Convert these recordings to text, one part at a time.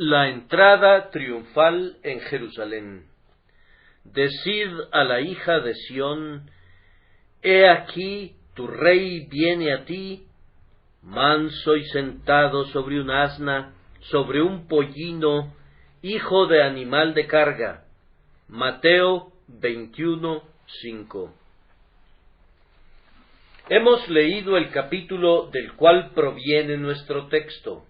La entrada triunfal en Jerusalén. Decid a la hija de Sión: He aquí tu rey viene a ti, manso y sentado sobre un asna, sobre un pollino, hijo de animal de carga. Mateo 21:5. Hemos leído el capítulo del cual proviene nuestro texto.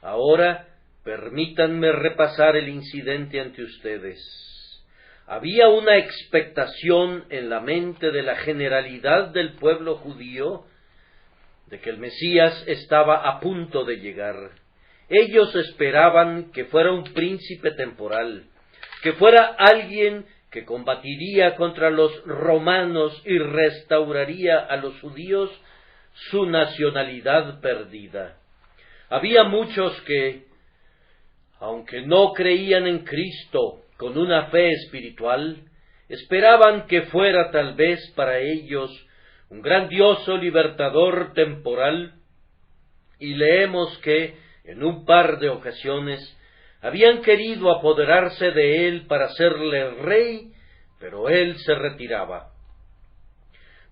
Ahora permítanme repasar el incidente ante ustedes. Había una expectación en la mente de la generalidad del pueblo judío de que el Mesías estaba a punto de llegar. Ellos esperaban que fuera un príncipe temporal, que fuera alguien que combatiría contra los romanos y restauraría a los judíos su nacionalidad perdida. Había muchos que, aunque no creían en Cristo con una fe espiritual, esperaban que fuera tal vez para ellos un grandioso libertador temporal, y leemos que, en un par de ocasiones, habían querido apoderarse de él para hacerle rey, pero él se retiraba.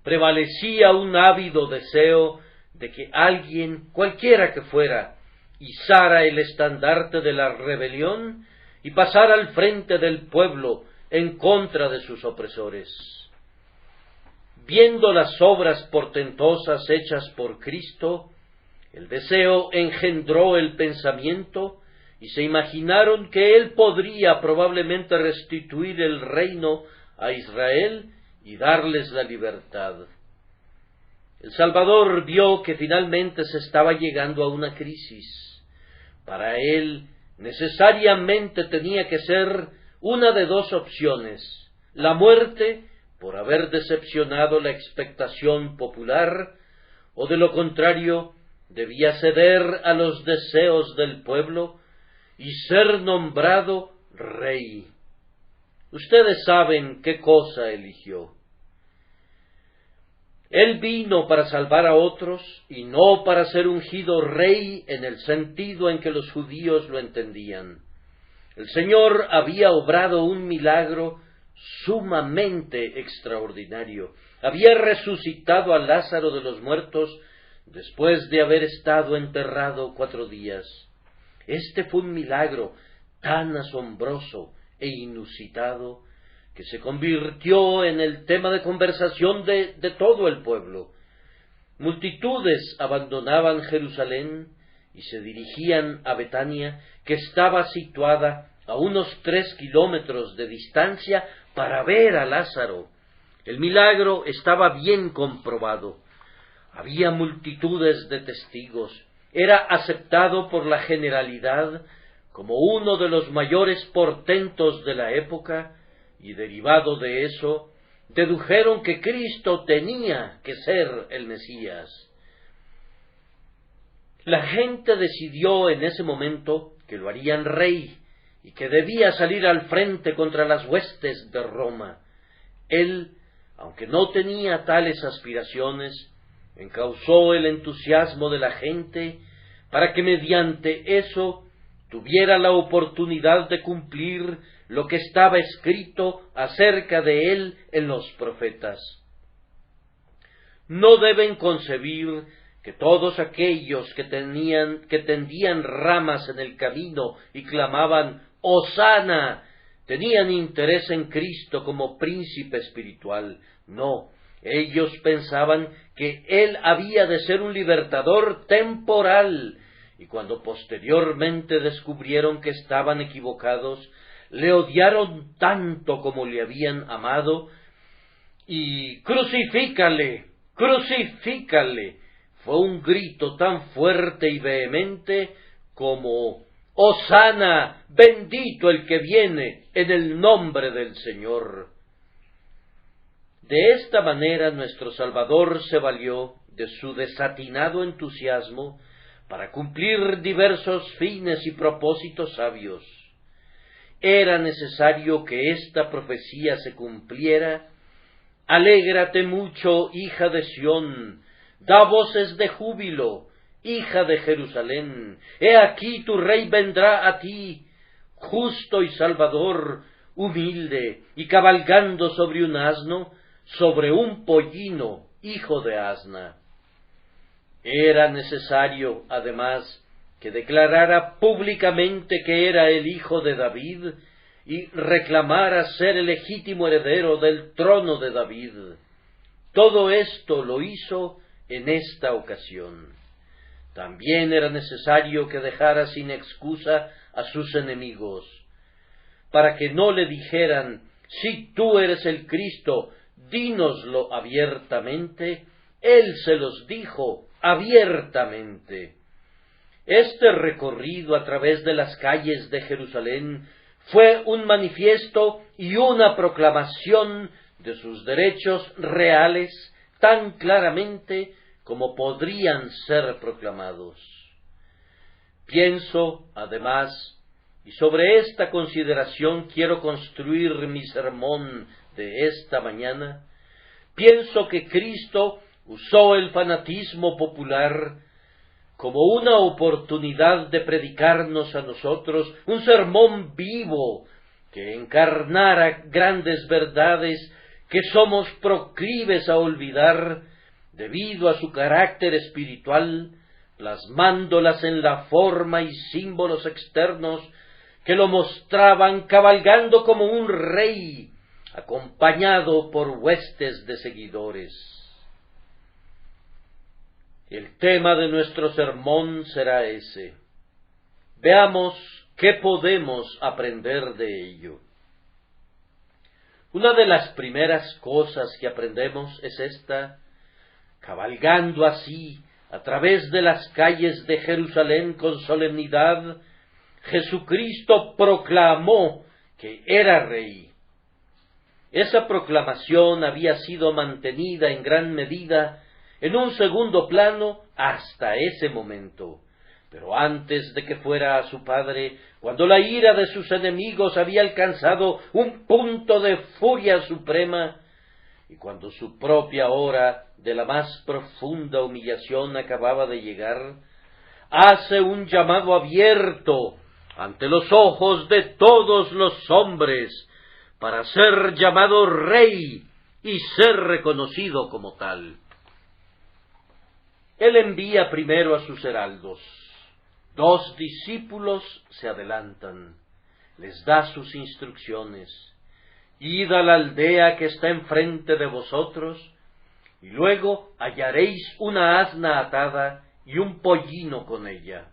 Prevalecía un ávido deseo de que alguien, cualquiera que fuera, izara el estandarte de la rebelión y pasara al frente del pueblo en contra de sus opresores. Viendo las obras portentosas hechas por Cristo, el deseo engendró el pensamiento y se imaginaron que él podría probablemente restituir el reino a Israel y darles la libertad. El Salvador vio que finalmente se estaba llegando a una crisis. Para él necesariamente tenía que ser una de dos opciones: la muerte por haber decepcionado la expectación popular, o de lo contrario debía ceder a los deseos del pueblo y ser nombrado rey. Ustedes saben qué cosa eligió. Él vino para salvar a otros y no para ser ungido rey en el sentido en que los judíos lo entendían. El Señor había obrado un milagro sumamente extraordinario. Había resucitado a Lázaro de los muertos después de haber estado enterrado 4 días. Este fue un milagro tan asombroso e inusitado que se convirtió en el tema de conversación de todo el pueblo. Multitudes abandonaban Jerusalén y se dirigían a Betania, que estaba situada a unos 3 kilómetros de distancia, para ver a Lázaro. El milagro estaba bien comprobado. Había multitudes de testigos. Era aceptado por la generalidad como uno de los mayores portentos de la época, y derivado de eso, dedujeron que Cristo tenía que ser el Mesías. La gente decidió en ese momento que lo harían rey y que debía salir al frente contra las huestes de Roma. Él, aunque no tenía tales aspiraciones, encauzó el entusiasmo de la gente para que mediante eso tuviera la oportunidad de cumplir lo que estaba escrito acerca de él en los profetas. No deben concebir que todos aquellos que tendían ramas en el camino y clamaban «Hosana» tenían interés en Cristo como príncipe espiritual. No, ellos pensaban que él había de ser un libertador temporal, y cuando posteriormente descubrieron que estaban equivocados, le odiaron tanto como le habían amado, y «¡Crucifícale! ¡Crucifícale!» fue un grito tan fuerte y vehemente como «¡Hosana! ¡Bendito el que viene en el nombre del Señor!». De esta manera nuestro Salvador se valió de su desatinado entusiasmo para cumplir diversos fines y propósitos sabios. Era necesario que esta profecía se cumpliera. «Alégrate mucho, hija de Sión, da voces de júbilo, hija de Jerusalén, he aquí tu rey vendrá a ti, justo y salvador, humilde, y cabalgando sobre un asno, sobre un pollino, hijo de asna. Era necesario, además, que declarara públicamente que era el hijo de David, y reclamara ser el legítimo heredero del trono de David. Todo esto lo hizo en esta ocasión. También era necesario que dejara sin excusa a sus enemigos, para que no le dijeran, si tú eres el Cristo, dínoslo abiertamente. Él se los dijo abiertamente. Este recorrido a través de las calles de Jerusalén fue un manifiesto y una proclamación de sus derechos reales tan claramente como podrían ser proclamados. Pienso, además, y sobre esta consideración quiero construir mi sermón de esta mañana, pienso que Cristo usó el fanatismo popular como una oportunidad de predicarnos a nosotros un sermón vivo que encarnara grandes verdades que somos proclives a olvidar debido a su carácter espiritual, plasmándolas en la forma y símbolos externos que lo mostraban cabalgando como un rey, acompañado por huestes de seguidores. El tema de nuestro sermón será ese. Veamos qué podemos aprender de ello. Una de las primeras cosas que aprendemos es esta: cabalgando así a través de las calles de Jerusalén con solemnidad, Jesucristo proclamó que era rey. Esa proclamación había sido mantenida en gran medida en un segundo plano hasta ese momento. Pero antes de que fuera a su padre, cuando la ira de sus enemigos había alcanzado un punto de furia suprema, y cuando su propia hora de la más profunda humillación acababa de llegar, hace un llamado abierto ante los ojos de todos los hombres para ser llamado rey y ser reconocido como tal. Él envía primero a sus heraldos. 2 discípulos se adelantan. Les da sus instrucciones. Id a la aldea que está enfrente de vosotros, y luego hallaréis una asna atada y un pollino con ella.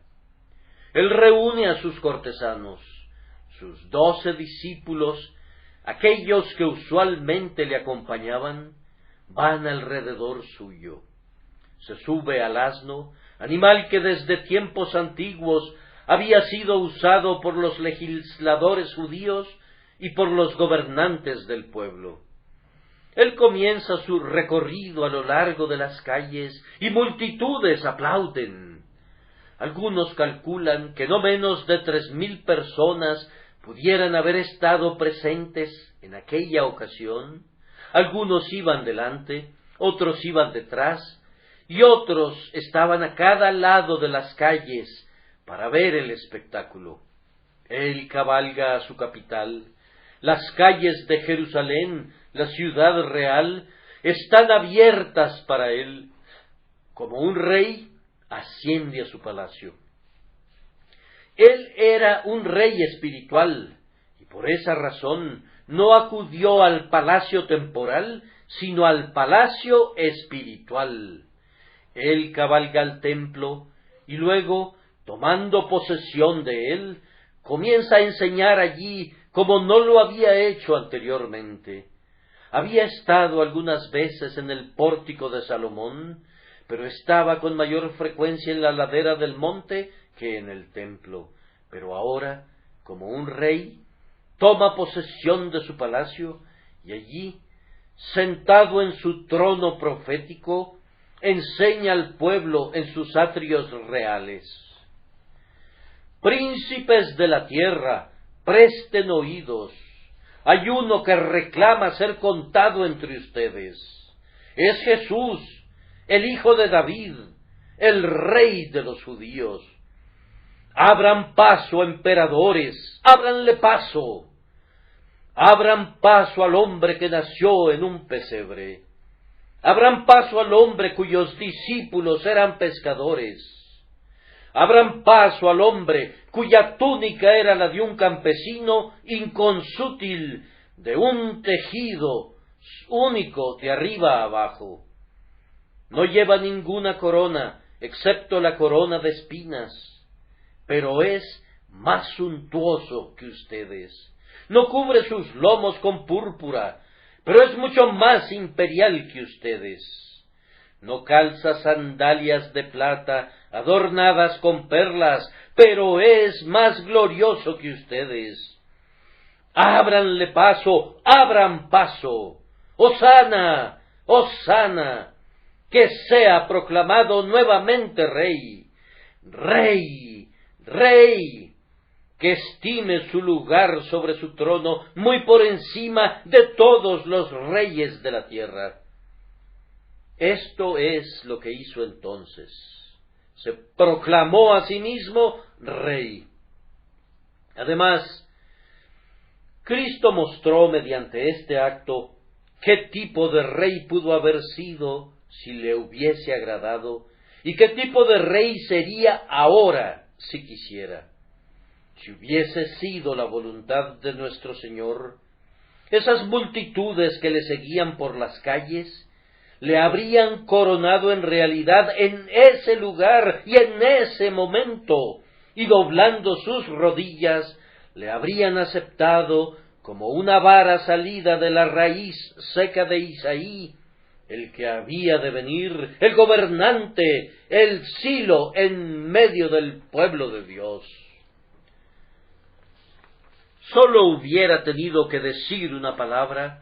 Él reúne a sus cortesanos, sus 12 discípulos, aquellos que usualmente le acompañaban, van alrededor suyo. Se sube al asno, animal que desde tiempos antiguos había sido usado por los legisladores judíos y por los gobernantes del pueblo. Él comienza su recorrido a lo largo de las calles y multitudes aplauden. Algunos calculan que no menos de 3,000 personas pudieran haber estado presentes en aquella ocasión. Algunos iban delante, otros iban detrás, y otros estaban a cada lado de las calles para ver el espectáculo. Él cabalga a su capital. Las calles de Jerusalén, la ciudad real, están abiertas para él. Como un rey, asciende a su palacio. Él era un rey espiritual, y por esa razón no acudió al palacio temporal, sino al palacio espiritual. Él cabalga al templo, y luego, tomando posesión de él, comienza a enseñar allí como no lo había hecho anteriormente. Había estado algunas veces en el pórtico de Salomón, pero estaba con mayor frecuencia en la ladera del monte que en el templo. Pero ahora, como un rey, toma posesión de su palacio, y allí, sentado en su trono profético, enseña al pueblo en sus atrios reales. Príncipes de la tierra, presten oídos. Hay uno que reclama ser contado entre ustedes. Es Jesús, el hijo de David. el Rey de los judíos. Abran paso, emperadores, ábranle paso. Abran paso al hombre que nació en un pesebre. Abran paso al hombre cuyos discípulos eran pescadores. Abran paso al hombre cuya túnica era la de un campesino inconsútil, de un tejido único de arriba a abajo. No lleva ninguna corona, excepto la corona de espinas, pero es más suntuoso que ustedes. No cubre sus lomos con púrpura, pero es mucho más imperial que ustedes. No calza sandalias de plata adornadas con perlas, pero es más glorioso que ustedes. Ábranle paso, abran paso. ¡Hosana! ¡Hosana! Que sea proclamado nuevamente Rey. Rey, Rey, que estime su lugar sobre su trono muy por encima de todos los reyes de la tierra. Esto es lo que hizo entonces. Se proclamó a sí mismo Rey. Además, Cristo mostró mediante este acto qué tipo de rey pudo haber sido si le hubiese agradado, y qué tipo de rey sería ahora si quisiera. Si hubiese sido la voluntad de nuestro Señor, esas multitudes que le seguían por las calles le habrían coronado en realidad en ese lugar y en ese momento, y doblando sus rodillas le habrían aceptado como una vara salida de la raíz seca de Isaí, el que había de venir, el gobernante, el Silo en medio del pueblo de Dios. Sólo hubiera tenido que decir una palabra,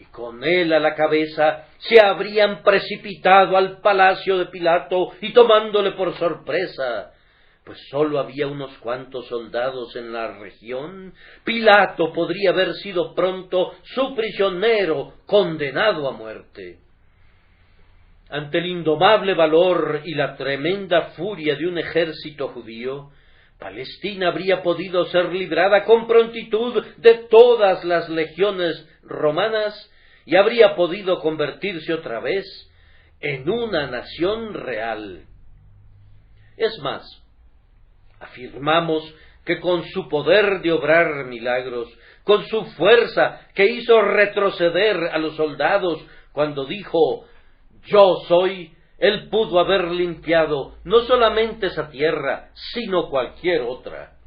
y con él a la cabeza se habrían precipitado al palacio de Pilato y tomándole por sorpresa, pues sólo había unos cuantos soldados en la región. Pilato podría haber sido pronto su prisionero, condenado a muerte. Ante el indomable valor y la tremenda furia de un ejército judío, Palestina habría podido ser librada con prontitud de todas las legiones romanas y habría podido convertirse otra vez en una nación real. Es más, afirmamos que con su poder de obrar milagros, con su fuerza que hizo retroceder a los soldados cuando dijo «Yo soy», él pudo haber limpiado no solamente esa tierra, sino cualquier otra.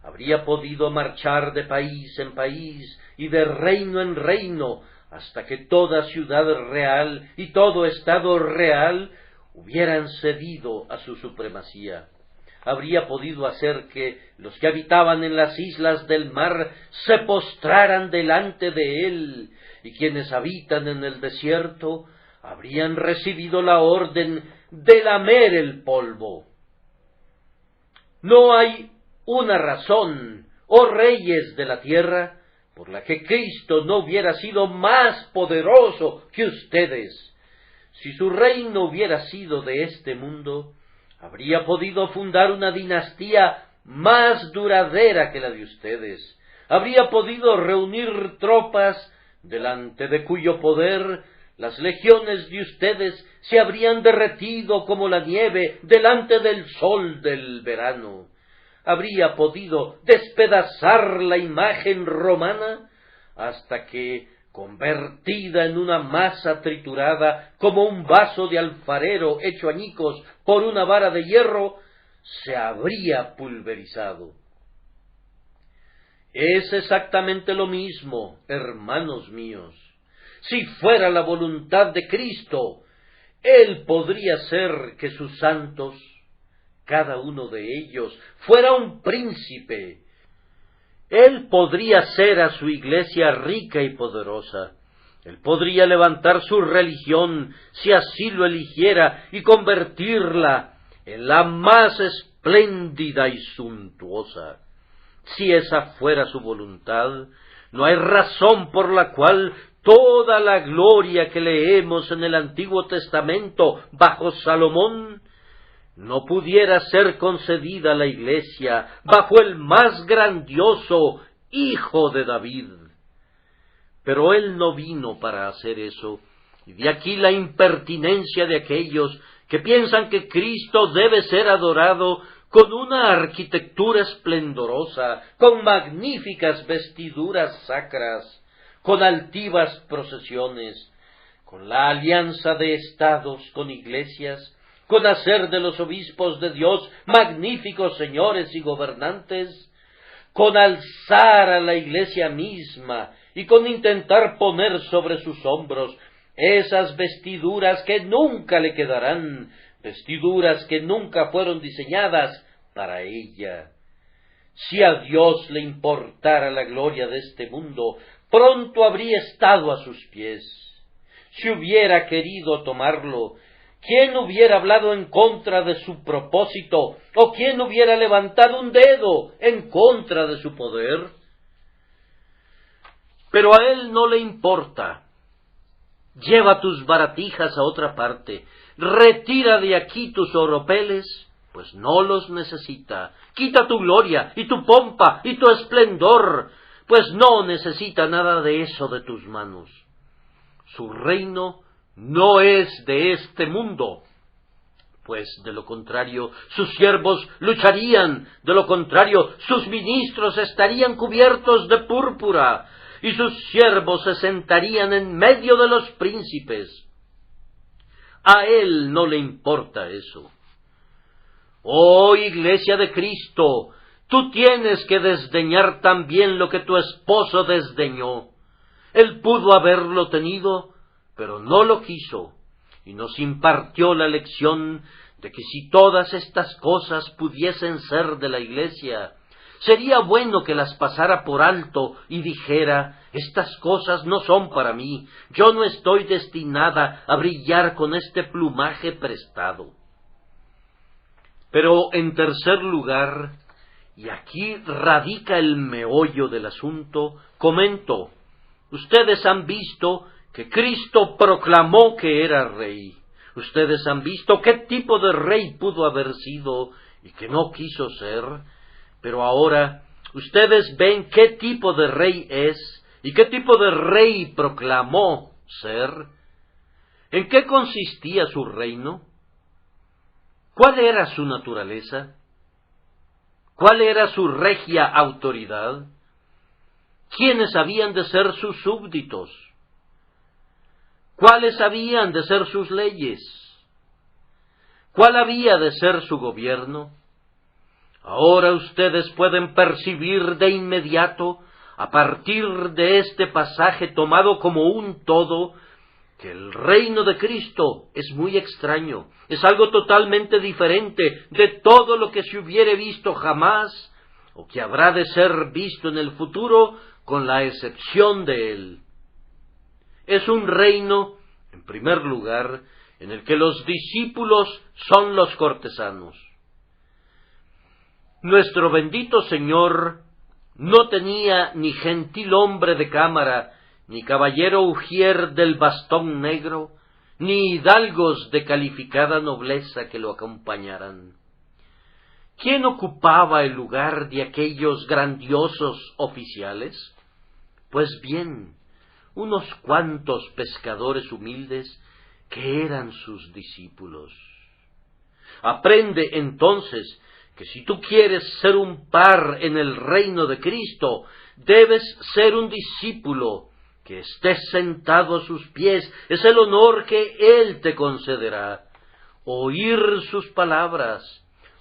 Habría podido marchar de país en país y de reino en reino, hasta que toda ciudad real y todo estado real hubieran cedido a su supremacía. Habría podido hacer que los que habitaban en las islas del mar se postraran delante de él, y quienes habitan en el desierto habrían recibido la orden de lamer el polvo. No hay una razón, oh reyes de la tierra, por la que Cristo no hubiera sido más poderoso que ustedes. Si su reino hubiera sido de este mundo, habría podido fundar una dinastía más duradera que la de ustedes. Habría podido reunir tropas delante de cuyo poder las legiones de ustedes se habrían derretido como la nieve delante del sol del verano. Habría podido despedazar la imagen romana hasta que, convertida en una masa triturada como un vaso de alfarero hecho añicos por una vara de hierro, se habría pulverizado. Es exactamente lo mismo, hermanos míos. Si fuera la voluntad de Cristo, Él podría hacer que sus santos, cada uno de ellos, fuera un príncipe. Él podría hacer a su iglesia rica y poderosa. Él podría levantar su religión, si así lo eligiera, y convertirla en la más espléndida y suntuosa. Si esa fuera su voluntad, no hay razón por la cual toda la gloria que leemos en el Antiguo Testamento bajo Salomón no pudiera ser concedida a la Iglesia bajo el más grandioso Hijo de David. Pero él no vino para hacer eso, y de aquí la impertinencia de aquellos que piensan que Cristo debe ser adorado con una arquitectura esplendorosa, con magníficas vestiduras sacras, con altivas procesiones, con la alianza de estados con iglesias, con hacer de los obispos de Dios magníficos señores y gobernantes, con alzar a la iglesia misma y con intentar poner sobre sus hombros esas vestiduras que nunca le quedarán, vestiduras que nunca fueron diseñadas para ella. Si a Dios le importara la gloria de este mundo, pronto habría estado a sus pies. Si hubiera querido tomarlo, ¿quién hubiera hablado en contra de su propósito? ¿O quién hubiera levantado un dedo en contra de su poder? Pero a él no le importa. Lleva tus baratijas a otra parte, retira de aquí tus oropeles, pues no los necesita. Quita tu gloria, y tu pompa, y tu esplendor, pues no necesita nada de eso de tus manos. Su reino no es de este mundo, pues de lo contrario sus siervos lucharían, de lo contrario sus ministros estarían cubiertos de púrpura, y sus siervos se sentarían en medio de los príncipes. A él no le importa eso. Oh Iglesia de Cristo, tú tienes que desdeñar también lo que tu esposo desdeñó. Él pudo haberlo tenido, pero no lo quiso, y nos impartió la lección de que si todas estas cosas pudiesen ser de la Iglesia, sería bueno que las pasara por alto y dijera: estas cosas no son para mí, yo no estoy destinada a brillar con este plumaje prestado. Pero en tercer lugar, y aquí radica el meollo del asunto, comento: ustedes han visto que Cristo proclamó que era rey. Ustedes han visto qué tipo de rey pudo haber sido y que no quiso ser. Pero ahora ustedes ven qué tipo de rey es y qué tipo de rey proclamó ser. ¿En qué consistía su reino? ¿Cuál era su naturaleza? ¿Cuál era su regia autoridad? ¿Quiénes habían de ser sus súbditos? ¿Cuáles habían de ser sus leyes? ¿Cuál había de ser su gobierno? Ahora ustedes pueden percibir de inmediato, a partir de este pasaje tomado como un todo, que el reino de Cristo es muy extraño, es algo totalmente diferente de todo lo que se hubiere visto jamás, o que habrá de ser visto en el futuro, con la excepción de él. Es un reino, en primer lugar, en el que los discípulos son los cortesanos. Nuestro bendito Señor no tenía ni gentil hombre de cámara, ni caballero ujier del bastón negro, ni hidalgos de calificada nobleza que lo acompañaran. ¿Quién ocupaba el lugar de aquellos grandiosos oficiales? Pues bien, unos cuantos pescadores humildes que eran sus discípulos. Aprende entonces que si tú quieres ser un par en el reino de Cristo, debes ser un discípulo que estés sentado a sus pies. Es el honor que Él te concederá. Oír sus palabras,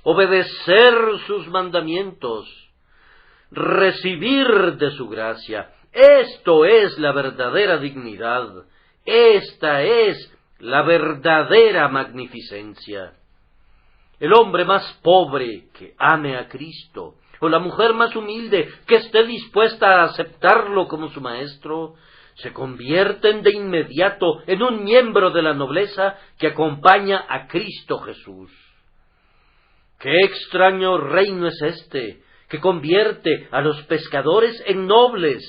obedecer sus mandamientos, recibir de su gracia. Esto es la verdadera dignidad. Esta es la verdadera magnificencia. El hombre más pobre que ame a Cristo, o la mujer más humilde que esté dispuesta a aceptarlo como su maestro, se convierten de inmediato en un miembro de la nobleza que acompaña a Cristo Jesús. ¡Qué extraño reino es este, que convierte a los pescadores en nobles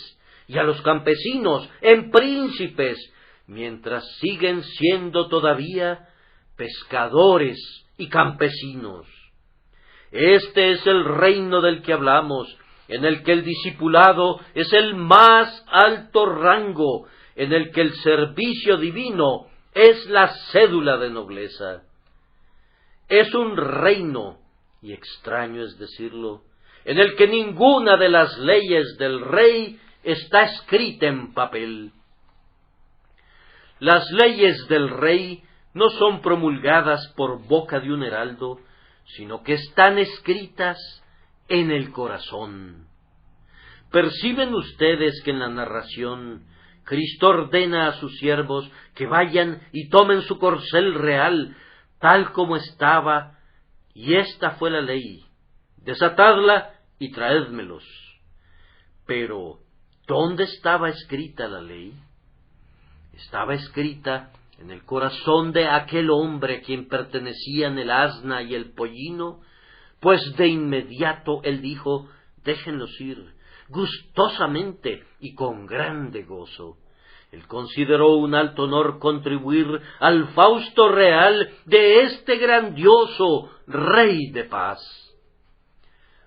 y a los campesinos en príncipes, mientras siguen siendo todavía pescadores y campesinos. Este es el reino del que hablamos, en el que el discipulado es el más alto rango, en el que el servicio divino es la cédula de nobleza. Es un reino, y extraño es decirlo, en el que ninguna de las leyes del rey está escrita en papel. Las leyes del rey no son promulgadas por boca de un heraldo, sino que están escritas en el corazón. ¿Perciben ustedes que en la narración Cristo ordena a sus siervos que vayan y tomen su corcel real, tal como estaba, y esta fue la ley: desatadla y traédmelos? Pero, ¿dónde estaba escrita la ley? Estaba escrita en el corazón de aquel hombre a quien pertenecían el asna y el pollino, pues de inmediato él dijo: déjenlos ir, gustosamente y con grande gozo. Él consideró un alto honor contribuir al fausto real de este grandioso Rey de paz.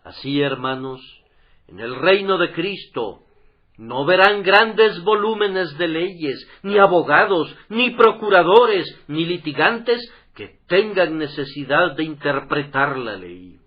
Así, hermanos, en el reino de Cristo no verán grandes volúmenes de leyes, ni abogados, ni procuradores, ni litigantes que tengan necesidad de interpretar la ley.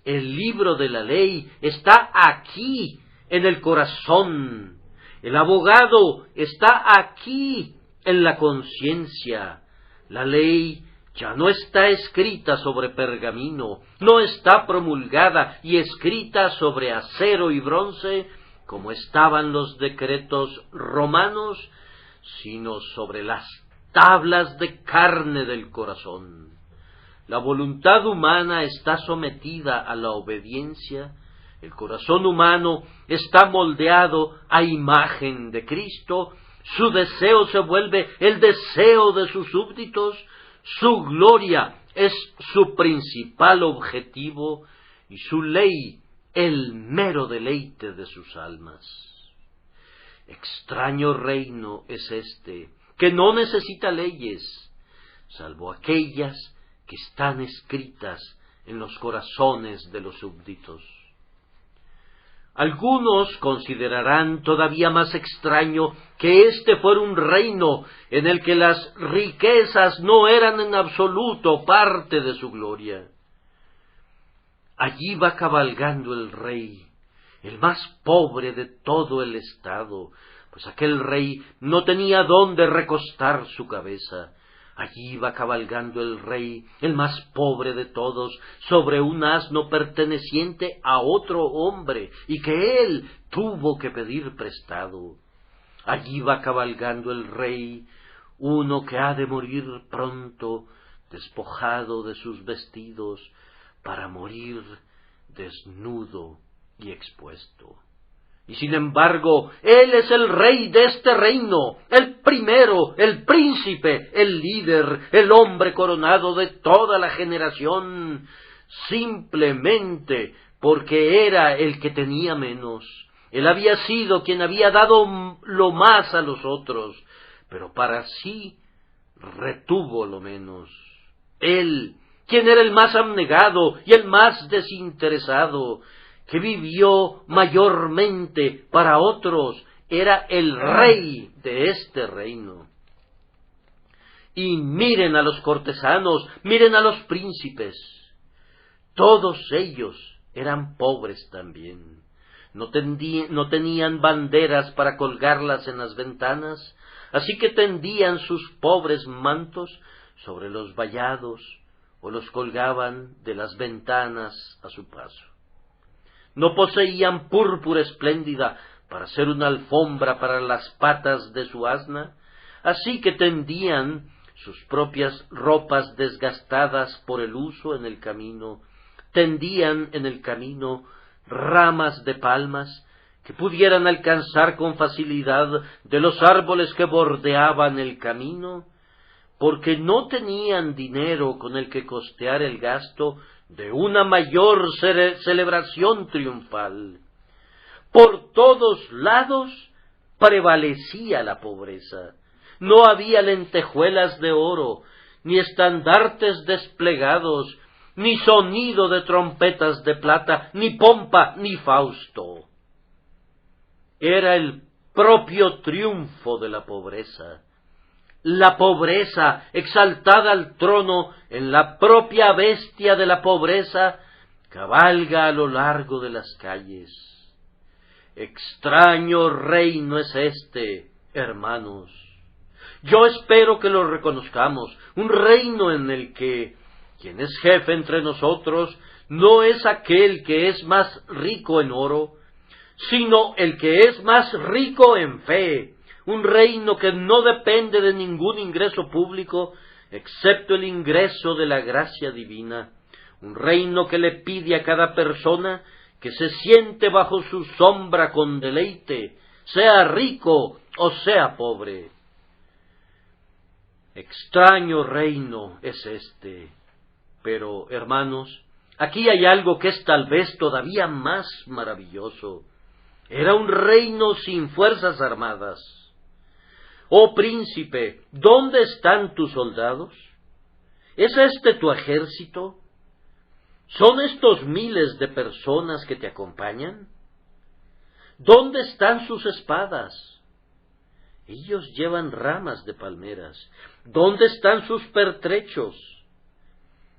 El libro de la ley está aquí, en el corazón. El abogado está aquí, en la conciencia. La ley ya no está escrita sobre pergamino, no está promulgada y escrita sobre acero y bronce, como estaban los decretos romanos, sino sobre las tablas de carne del corazón. La voluntad humana está sometida a la obediencia, el corazón humano está moldeado a imagen de Cristo, su deseo se vuelve el deseo de sus súbditos, su gloria es su principal objetivo y su ley el mero deleite de sus almas. Extraño reino es este, que no necesita leyes, salvo aquellas que están escritas en los corazones de los súbditos. Algunos considerarán todavía más extraño que este fuera un reino en el que las riquezas no eran en absoluto parte de su gloria. Allí va cabalgando el rey, el más pobre de todo el estado, pues aquel rey no tenía dónde recostar su cabeza. Allí va cabalgando el rey, el más pobre de todos, sobre un asno perteneciente a otro hombre, y que él tuvo que pedir prestado. Allí va cabalgando el rey, uno que ha de morir pronto, despojado de sus vestidos, para morir desnudo y expuesto. Y sin embargo, él es el rey de este reino, el primero, el príncipe, el líder, el hombre coronado de toda la generación, simplemente porque era el que tenía menos. Él había sido quien había dado lo más a los otros, pero para sí retuvo lo menos. Él, quien era el más abnegado y el más desinteresado, que vivió mayormente para otros, era el rey de este reino. Y miren a los cortesanos, miren a los príncipes. Todos ellos eran pobres también. No tenían banderas para colgarlas en las ventanas, así que tendían sus pobres mantos sobre los vallados o los colgaban de las ventanas a su paso. No poseían púrpura espléndida para hacer una alfombra para las patas de su asna, así que tendían sus propias ropas desgastadas por el uso en el camino, tendían en el camino ramas de palmas que pudieran alcanzar con facilidad de los árboles que bordeaban el camino, porque no tenían dinero con el que costear el gasto de una mayor celebración triunfal. Por todos lados prevalecía la pobreza. No había lentejuelas de oro, ni estandartes desplegados, ni sonido de trompetas de plata, ni pompa, ni fausto. Era el propio triunfo de la pobreza exaltada al trono en la propia bestia de la pobreza, cabalga a lo largo de las calles. Extraño reino es este, hermanos. Yo espero que lo reconozcamos, un reino en el que quien es jefe entre nosotros no es aquel que es más rico en oro, sino el que es más rico en fe, un reino que no depende de ningún ingreso público, excepto el ingreso de la gracia divina, un reino que le pide a cada persona que se siente bajo su sombra con deleite, sea rico o sea pobre. Extraño reino es este, pero, hermanos, aquí hay algo que es tal vez todavía más maravilloso. Era un reino sin fuerzas armadas. Oh príncipe, ¿dónde están tus soldados? ¿Es este tu ejército? ¿Son estos miles de personas que te acompañan? ¿Dónde están sus espadas? Ellos llevan ramas de palmeras. ¿Dónde están sus pertrechos?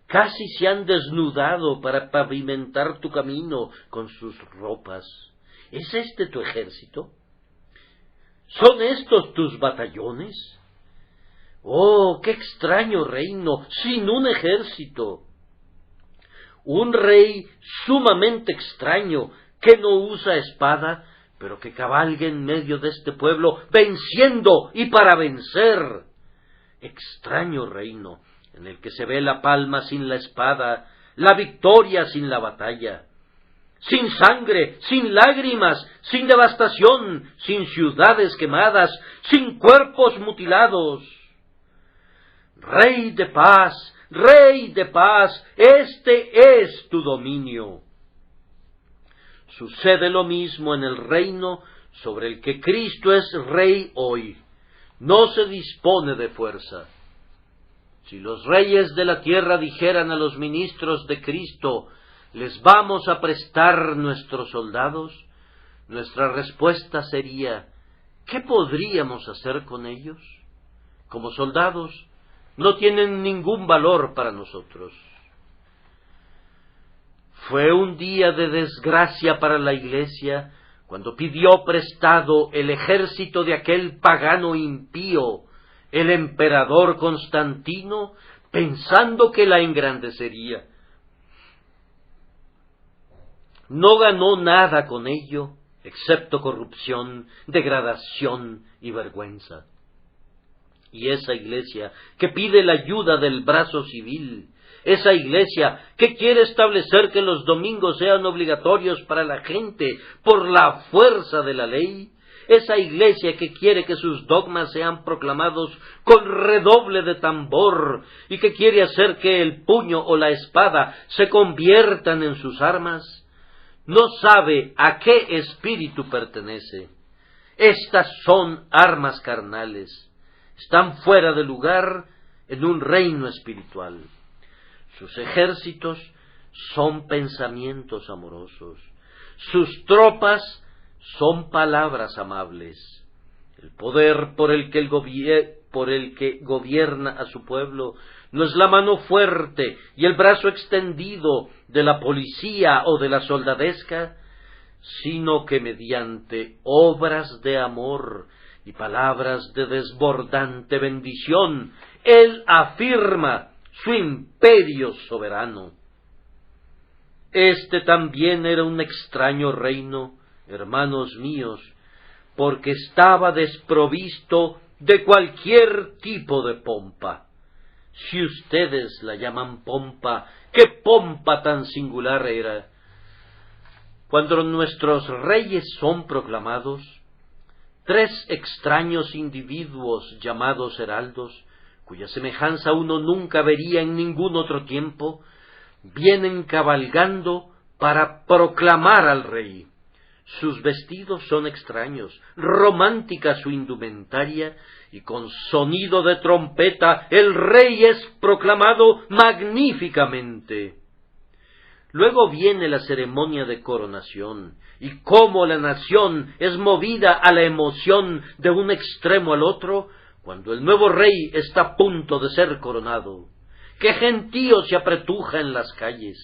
Casi se han desnudado para pavimentar tu camino con sus ropas. ¿Es este tu ejército? ¿Son estos tus batallones? ¡Oh, qué extraño reino, sin un ejército! Un rey sumamente extraño, que no usa espada, pero que cabalga en medio de este pueblo, venciendo y para vencer. Extraño reino, en el que se ve la palma sin la espada, la victoria sin la batalla. Sin sangre, sin lágrimas, sin devastación, sin ciudades quemadas, sin cuerpos mutilados. Rey de paz, este es tu dominio. Sucede lo mismo en el reino sobre el que Cristo es rey hoy. No se dispone de fuerza. Si los reyes de la tierra dijeran a los ministros de Cristo, ¿les vamos a prestar nuestros soldados?, nuestra respuesta sería, ¿qué podríamos hacer con ellos? Como soldados, no tienen ningún valor para nosotros. Fue un día de desgracia para la Iglesia cuando pidió prestado el ejército de aquel pagano impío, el emperador Constantino, pensando que la engrandecería. No ganó nada con ello, excepto corrupción, degradación y vergüenza. Y esa Iglesia que pide la ayuda del brazo civil, esa Iglesia que quiere establecer que los domingos sean obligatorios para la gente por la fuerza de la ley, esa Iglesia que quiere que sus dogmas sean proclamados con redoble de tambor y que quiere hacer que el puño o la espada se conviertan en sus armas, no sabe a qué espíritu pertenece. Estas son armas carnales. Están fuera de lugar en un reino espiritual. Sus ejércitos son pensamientos amorosos. Sus tropas son palabras amables. El poder por el que gobierna a su pueblo no es la mano fuerte y el brazo extendido de la policía o de la soldadesca, sino que mediante obras de amor y palabras de desbordante bendición, Él afirma su imperio soberano. Este también era un extraño reino, hermanos míos, porque estaba desprovisto de cualquier tipo de pompa. Si ustedes la llaman pompa, ¿qué pompa tan singular era? Cuando nuestros reyes son proclamados, 3 extraños individuos llamados heraldos, cuya semejanza uno nunca vería en ningún otro tiempo, vienen cabalgando para proclamar al rey. Sus vestidos son extraños, romántica su indumentaria, y con sonido de trompeta el rey es proclamado magníficamente. Luego viene la ceremonia de coronación, y cómo la nación es movida a la emoción de un extremo al otro, cuando el nuevo rey está a punto de ser coronado. ¡Qué gentío se apretuja en las calles!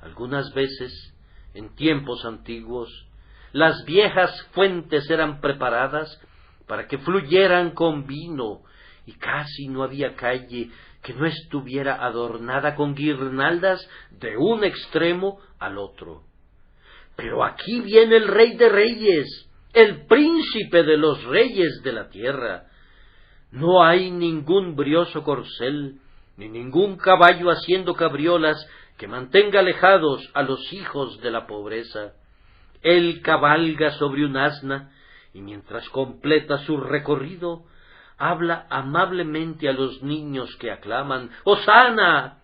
Algunas veces, en tiempos antiguos, las viejas fuentes eran preparadas para que fluyeran con vino, y casi no había calle que no estuviera adornada con guirnaldas de un extremo al otro. Pero aquí viene el Rey de Reyes, el príncipe de los reyes de la tierra. No hay ningún brioso corcel, ni ningún caballo haciendo cabriolas que mantenga alejados a los hijos de la pobreza. Él cabalga sobre un asna, y mientras completa su recorrido, habla amablemente a los niños que aclaman «¡Hosana!»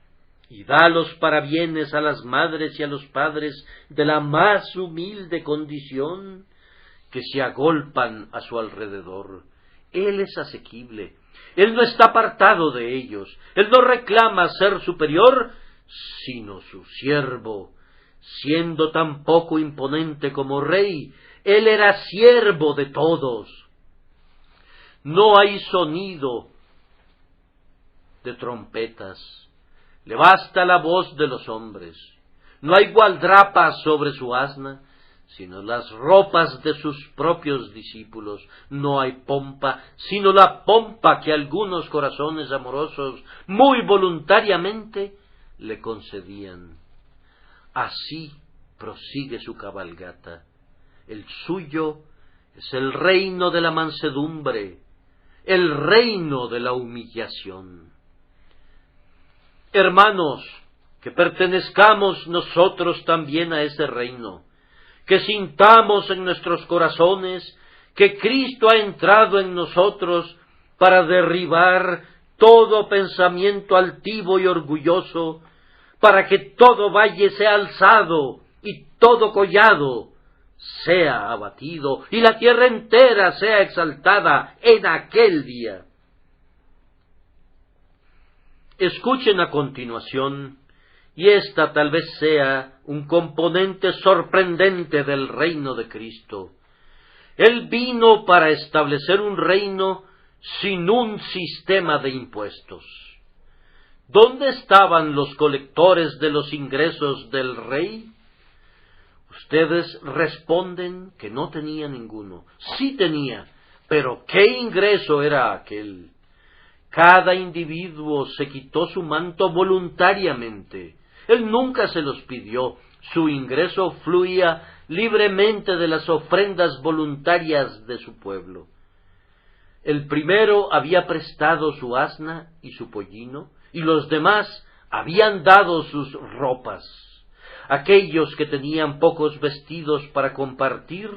y da los parabienes a las madres y a los padres de la más humilde condición que se agolpan a su alrededor. Él es asequible, él no está apartado de ellos, él no reclama ser superior, sino su siervo. Siendo tan poco imponente como rey, él era siervo de todos. No hay sonido de trompetas, le basta la voz de los hombres. No hay gualdrapas sobre su asna, sino las ropas de sus propios discípulos. No hay pompa, sino la pompa que algunos corazones amorosos muy voluntariamente le concedían. Así prosigue su cabalgata. El suyo es el reino de la mansedumbre, el reino de la humillación. Hermanos, que pertenezcamos nosotros también a ese reino, que sintamos en nuestros corazones que Cristo ha entrado en nosotros para derribar todo pensamiento altivo y orgulloso, para que todo valle sea alzado y todo collado sea abatido y la tierra entera sea exaltada en aquel día. Escuchen a continuación, y esta tal vez sea un componente sorprendente del reino de Cristo. Él vino para establecer un reino sin un sistema de impuestos. ¿Dónde estaban los colectores de los ingresos del rey? Ustedes responden que no tenía ninguno. Sí tenía, pero ¿qué ingreso era aquel? Cada individuo se quitó su manto voluntariamente. Él nunca se los pidió. Su ingreso fluía libremente de las ofrendas voluntarias de su pueblo. El primero había prestado su asna y su pollino, y los demás habían dado sus ropas. Aquellos que tenían pocos vestidos para compartir,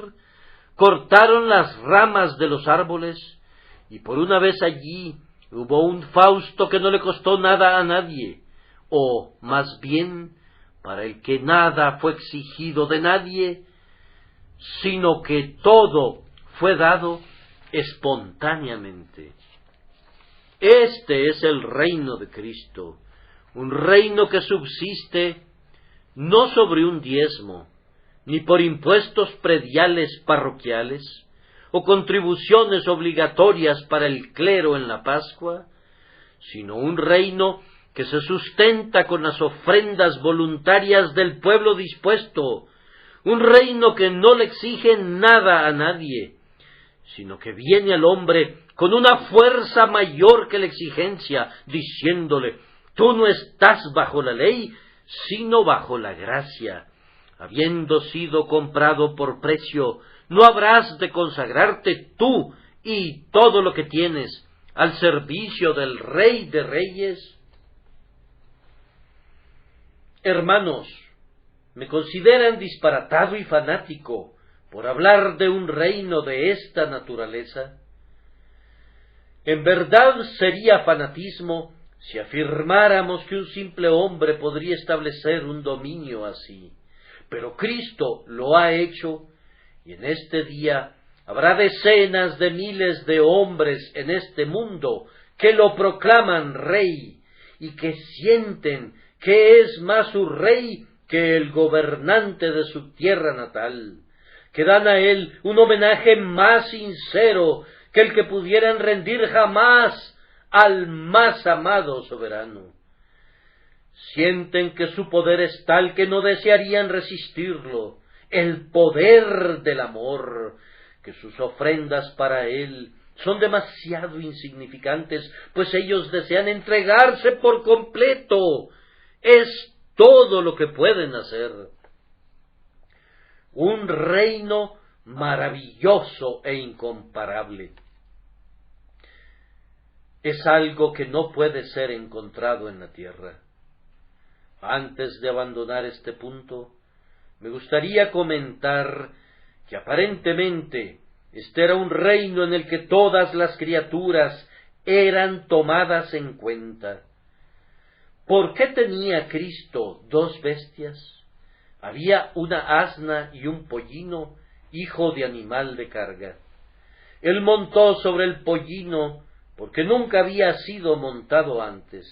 cortaron las ramas de los árboles, y por una vez allí hubo un Fausto que no le costó nada a nadie, o más bien, para el que nada fue exigido de nadie, sino que todo fue dado espontáneamente. Este es el reino de Cristo, un reino que subsiste no sobre un diezmo, ni por impuestos prediales parroquiales, o contribuciones obligatorias para el clero en la Pascua, sino un reino que se sustenta con las ofrendas voluntarias del pueblo dispuesto, un reino que no le exige nada a nadie, sino que viene al hombre con una fuerza mayor que la exigencia, diciéndole: tú no estás bajo la ley, sino bajo la gracia. Habiendo sido comprado por precio, ¿no habrás de consagrarte tú y todo lo que tienes al servicio del Rey de Reyes? Hermanos, ¿me consideran disparatado y fanático por hablar de un reino de esta naturaleza? En verdad sería fanatismo si afirmáramos que un simple hombre podría establecer un dominio así, pero Cristo lo ha hecho Y en este día habrá decenas de miles de hombres en este mundo que lo proclaman rey y que sienten que es más su rey que el gobernante de su tierra natal, que dan a él un homenaje más sincero que el que pudieran rendir jamás al más amado soberano. Sienten que su poder es tal que no desearían resistirlo, el poder del amor, que sus ofrendas para él son demasiado insignificantes, pues ellos desean entregarse por completo. Es todo lo que pueden hacer. Un reino maravilloso e incomparable. Es algo que no puede ser encontrado en la tierra. Antes de abandonar este punto, me gustaría comentar que aparentemente este era un reino en el que todas las criaturas eran tomadas en cuenta. ¿Por qué tenía Cristo dos bestias? Había una asna y un pollino, hijo de animal de carga. Él montó sobre el pollino porque nunca había sido montado antes.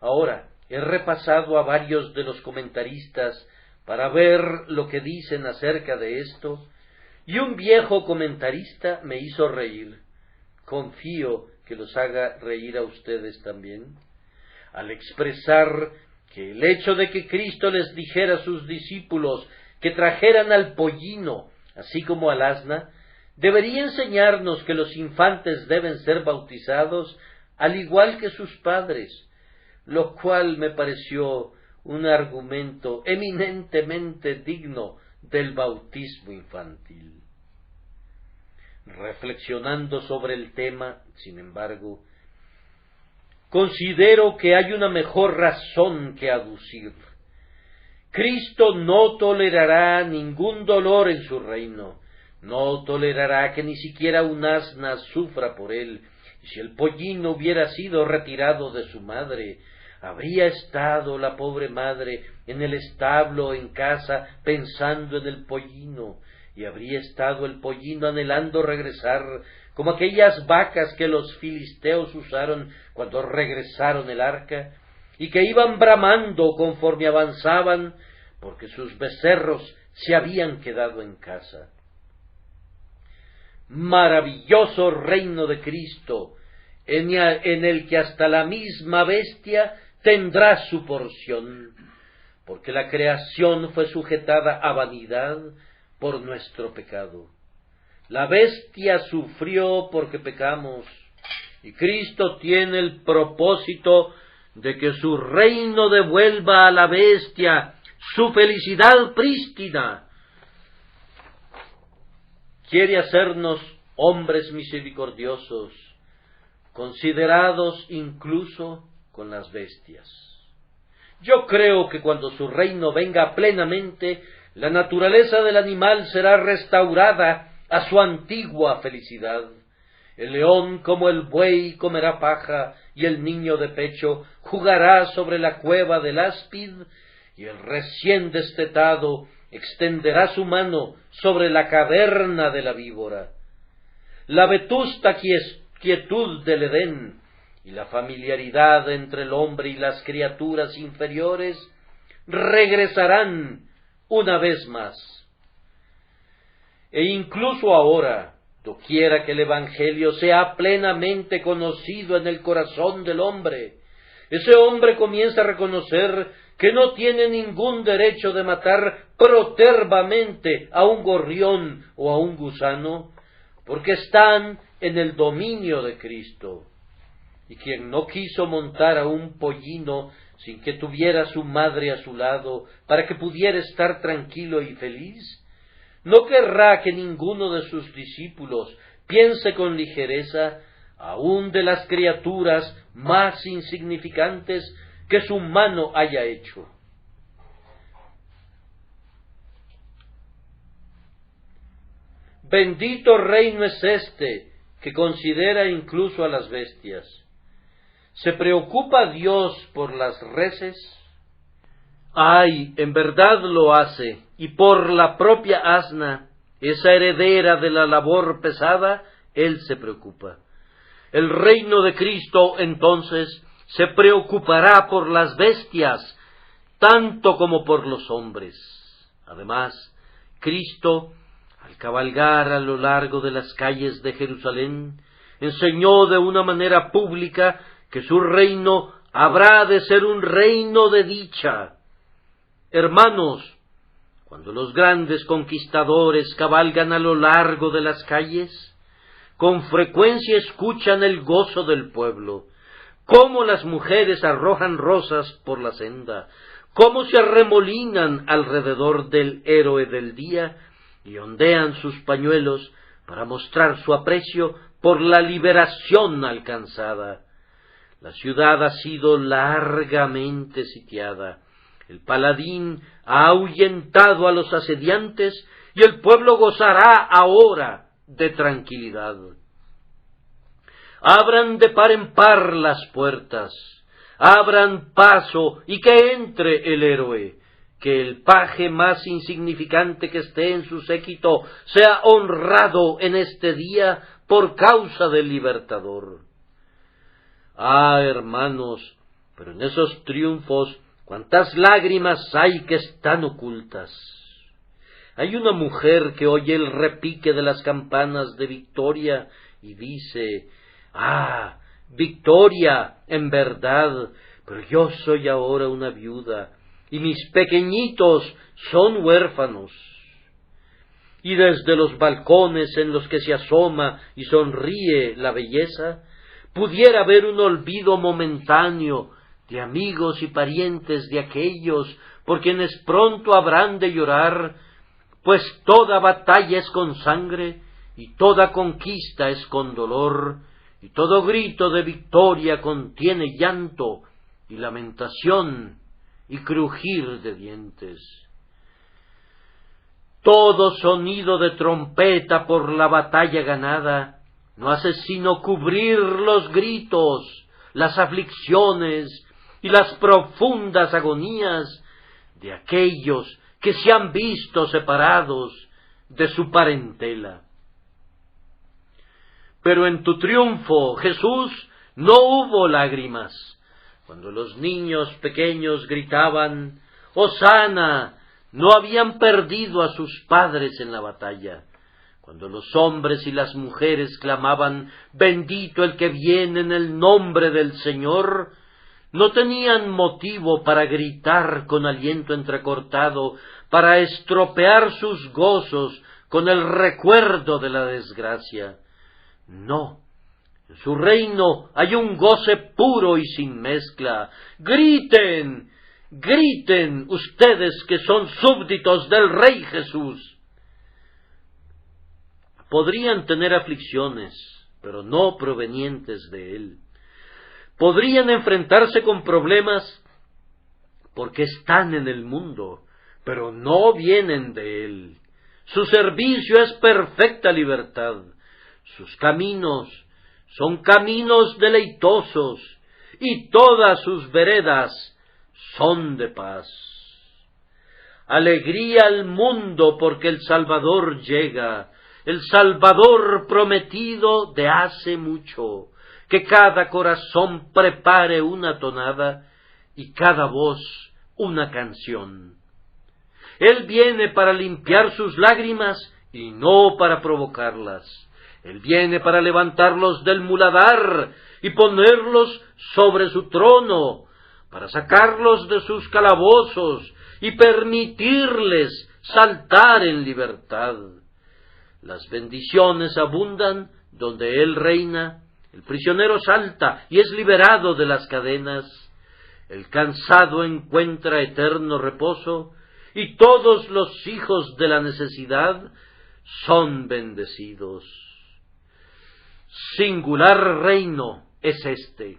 Ahora, he repasado a varios de los comentaristas para ver lo que dicen acerca de esto, y un viejo comentarista me hizo reír. Confío que los haga reír a ustedes también, al expresar que el hecho de que Cristo les dijera a sus discípulos que trajeran al pollino, así como al asna, debería enseñarnos que los infantes deben ser bautizados al igual que sus padres, lo cual me pareció un argumento eminentemente digno del bautismo infantil. Reflexionando sobre el tema, sin embargo, considero que hay una mejor razón que aducir. Cristo no tolerará ningún dolor en su reino, no tolerará que ni siquiera un asna sufra por él, y si el pollino hubiera sido retirado de su madre, ¿habría estado la pobre madre en el establo o en casa pensando en el pollino? ¿Y habría estado el pollino anhelando regresar, como aquellas vacas que los filisteos usaron cuando regresaron el arca, y que iban bramando conforme avanzaban, porque sus becerros se habían quedado en casa? Maravilloso reino de Cristo, en el que hasta la misma bestia tendrá su porción, porque la creación fue sujetada a vanidad por nuestro pecado. La bestia sufrió porque pecamos, y Cristo tiene el propósito de que su reino devuelva a la bestia su felicidad prístina. Quiere hacernos hombres misericordiosos, considerados incluso con las bestias. Yo creo que cuando su reino venga plenamente, la naturaleza del animal será restaurada a su antigua felicidad. El león como el buey comerá paja, y el niño de pecho jugará sobre la cueva del áspid, y el recién destetado extenderá su mano sobre la caverna de la víbora. La vetusta quietud del Edén y la familiaridad entre el hombre y las criaturas inferiores regresarán una vez más. E incluso ahora, doquiera que el Evangelio sea plenamente conocido en el corazón del hombre, ese hombre comienza a reconocer que no tiene ningún derecho de matar protervamente a un gorrión o a un gusano, porque están en el dominio de Cristo. Y quien no quiso montar a un pollino sin que tuviera a su madre a su lado para que pudiera estar tranquilo y feliz, no querrá que ninguno de sus discípulos piense con ligereza aún de las criaturas más insignificantes que su mano haya hecho. Bendito reino es este que considera incluso a las bestias. ¿Se preocupa Dios por las reses? Ay, en verdad lo hace, y por la propia asna, esa heredera de la labor pesada, él se preocupa. El reino de Cristo, entonces, se preocupará por las bestias, tanto como por los hombres. Además, Cristo, al cabalgar a lo largo de las calles de Jerusalén, enseñó de una manera pública que su reino habrá de ser un reino de dicha. Hermanos, cuando los grandes conquistadores cabalgan a lo largo de las calles, con frecuencia escuchan el gozo del pueblo, cómo las mujeres arrojan rosas por la senda, cómo se arremolinan alrededor del héroe del día y ondean sus pañuelos para mostrar su aprecio por la liberación alcanzada. La ciudad ha sido largamente sitiada. El paladín ha ahuyentado a los asediantes y el pueblo gozará ahora de tranquilidad. Abran de par en par las puertas, abran paso y que entre el héroe, que el paje más insignificante que esté en su séquito sea honrado en este día por causa del libertador. Ah, hermanos, pero en esos triunfos, cuántas lágrimas hay que están ocultas. Hay una mujer que oye el repique de las campanas de victoria y dice: «Ah, victoria, en verdad, pero yo soy ahora una viuda, y mis pequeñitos son huérfanos». Y desde los balcones en los que se asoma y sonríe la belleza, pudiera haber un olvido momentáneo de amigos y parientes de aquellos por quienes pronto habrán de llorar, pues toda batalla es con sangre, y toda conquista es con dolor, y todo grito de victoria contiene llanto y lamentación y crujir de dientes. Todo sonido de trompeta por la batalla ganada no hace sino cubrir los gritos, las aflicciones y las profundas agonías de aquellos que se han visto separados de su parentela. Pero en tu triunfo, Jesús, no hubo lágrimas. Cuando los niños pequeños gritaban «Hosana», no habían perdido a sus padres en la batalla. Cuando los hombres y las mujeres clamaban «Bendito el que viene en el nombre del Señor», no tenían motivo para gritar con aliento entrecortado, para estropear sus gozos con el recuerdo de la desgracia. No, en su reino hay un goce puro y sin mezcla. ¡Griten! ¡Griten ustedes que son súbditos del Rey Jesús! Podrían tener aflicciones, pero no provenientes de Él. Podrían enfrentarse con problemas porque están en el mundo, pero no vienen de Él. Su servicio es perfecta libertad. Sus caminos son caminos deleitosos, y todas sus veredas son de paz. Alegría al mundo porque el Salvador llega, el Salvador prometido de hace mucho. Que cada corazón prepare una tonada y cada voz una canción. Él viene para limpiar sus lágrimas y no para provocarlas. Él viene para levantarlos del muladar y ponerlos sobre su trono, para sacarlos de sus calabozos y permitirles saltar en libertad. Las bendiciones abundan donde Él reina. El prisionero salta y es liberado de las cadenas, el cansado encuentra eterno reposo, y todos los hijos de la necesidad son bendecidos. Singular reino es este.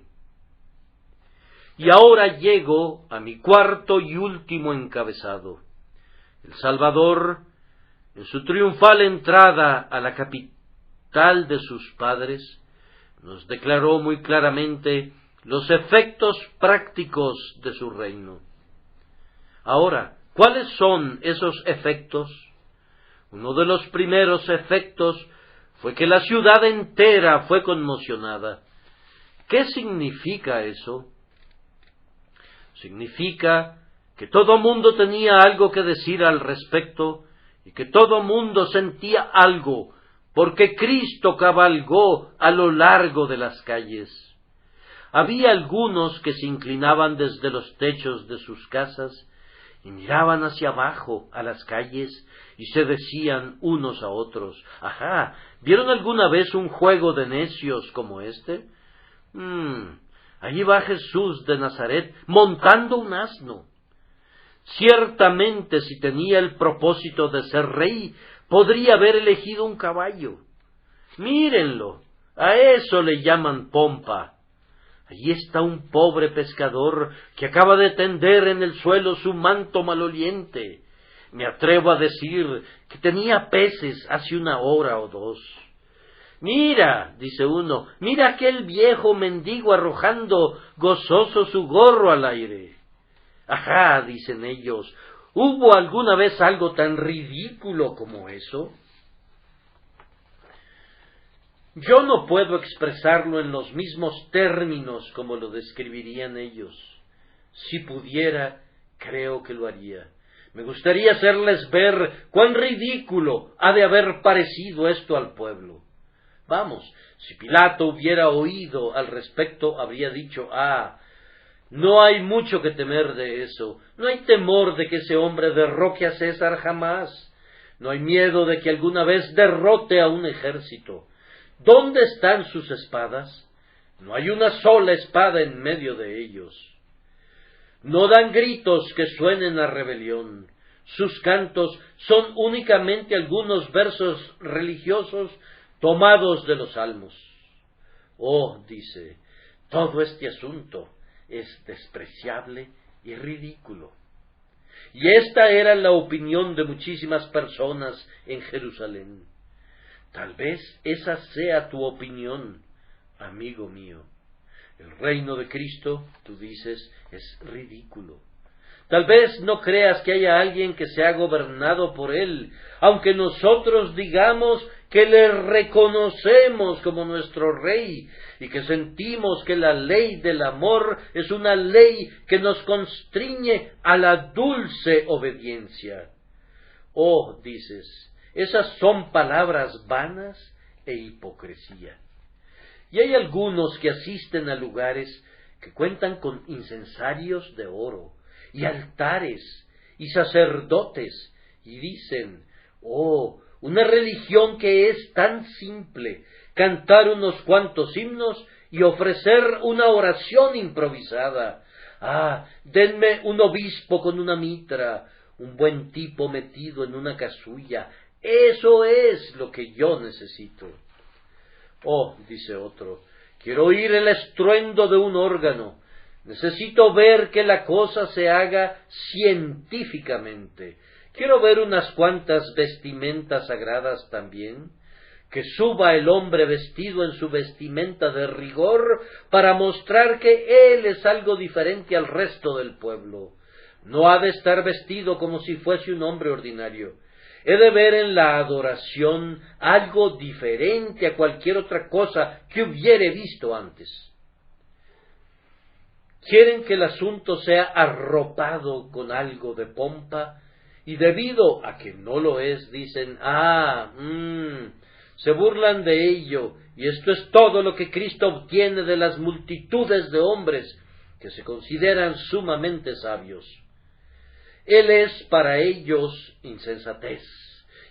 Y ahora llego a mi cuarto y último encabezado. El Salvador, en su triunfal entrada a la capital de sus padres, nos declaró muy claramente los efectos prácticos de su reino. Ahora, ¿Cuáles son esos efectos? Uno de los primeros efectos fue que la ciudad entera fue conmocionada. ¿Qué significa eso? Significa que todo mundo tenía algo que decir al respecto y que todo mundo sentía algo, porque Cristo cabalgó a lo largo de las calles. Había algunos que se inclinaban desde los techos de sus casas y miraban hacia abajo a las calles y se decían unos a otros: «Ajá, ¿vieron alguna vez un juego de necios como este? Allí va Jesús de Nazaret montando un asno. Ciertamente, si tenía el propósito de ser rey, podría haber elegido un caballo. Mírenlo, a eso le llaman pompa. Allí está un pobre pescador que acaba de tender en el suelo su manto maloliente. Me atrevo a decir que tenía peces hace 1 hora o 2. Mira, dice uno, mira aquel viejo mendigo arrojando gozoso su gorro al aire. Ajá, dicen ellos, ¿hubo alguna vez algo tan ridículo como eso? Yo no puedo expresarlo en los mismos términos como lo describirían ellos. Si pudiera, creo que lo haría. Me gustaría hacerles ver cuán ridículo ha de haber parecido esto al pueblo. Vamos, si Pilato hubiera oído al respecto, habría dicho: no hay mucho que temer de eso. No hay temor de que ese hombre derroque a César jamás. No hay miedo de que alguna vez derrote a un ejército. ¿Dónde están sus espadas? No hay una sola espada en medio de ellos. No dan gritos que suenen a rebelión. Sus cantos son únicamente algunos versos religiosos tomados de los salmos. Oh, dice, todo este asunto es despreciable y ridículo. Y esta era la opinión de muchísimas personas en Jerusalén. Tal vez esa sea tu opinión, amigo mío. El reino de Cristo, tú dices, es ridículo. Tal vez no creas que haya alguien que sea gobernado por él, aunque nosotros digamos que le reconocemos como nuestro rey y que sentimos que la ley del amor es una ley que nos constriñe a la dulce obediencia. Oh, dices, esas son palabras vanas e hipocresía. Y hay algunos que asisten a lugares que cuentan con incensarios de oro, y altares, y sacerdotes, y dicen: oh, una religión que es tan simple, cantar unos cuantos himnos y ofrecer una oración improvisada. Denme un obispo con una mitra, un buen tipo metido en una casulla. Eso es lo que yo necesito. Oh, dice otro, quiero oír el estruendo de un órgano. Necesito ver que la cosa se haga científicamente. Quiero ver unas cuantas vestimentas sagradas también. Que suba el hombre vestido en su vestimenta de rigor para mostrar que él es algo diferente al resto del pueblo. No ha de estar vestido como si fuese un hombre ordinario. He de ver en la adoración algo diferente a cualquier otra cosa que hubiere visto antes. Quieren que el asunto sea arropado con algo de pompa, y debido a que no lo es, dicen: se burlan de ello, y esto es todo lo que Cristo obtiene de las multitudes de hombres que se consideran sumamente sabios. Él es para ellos insensatez,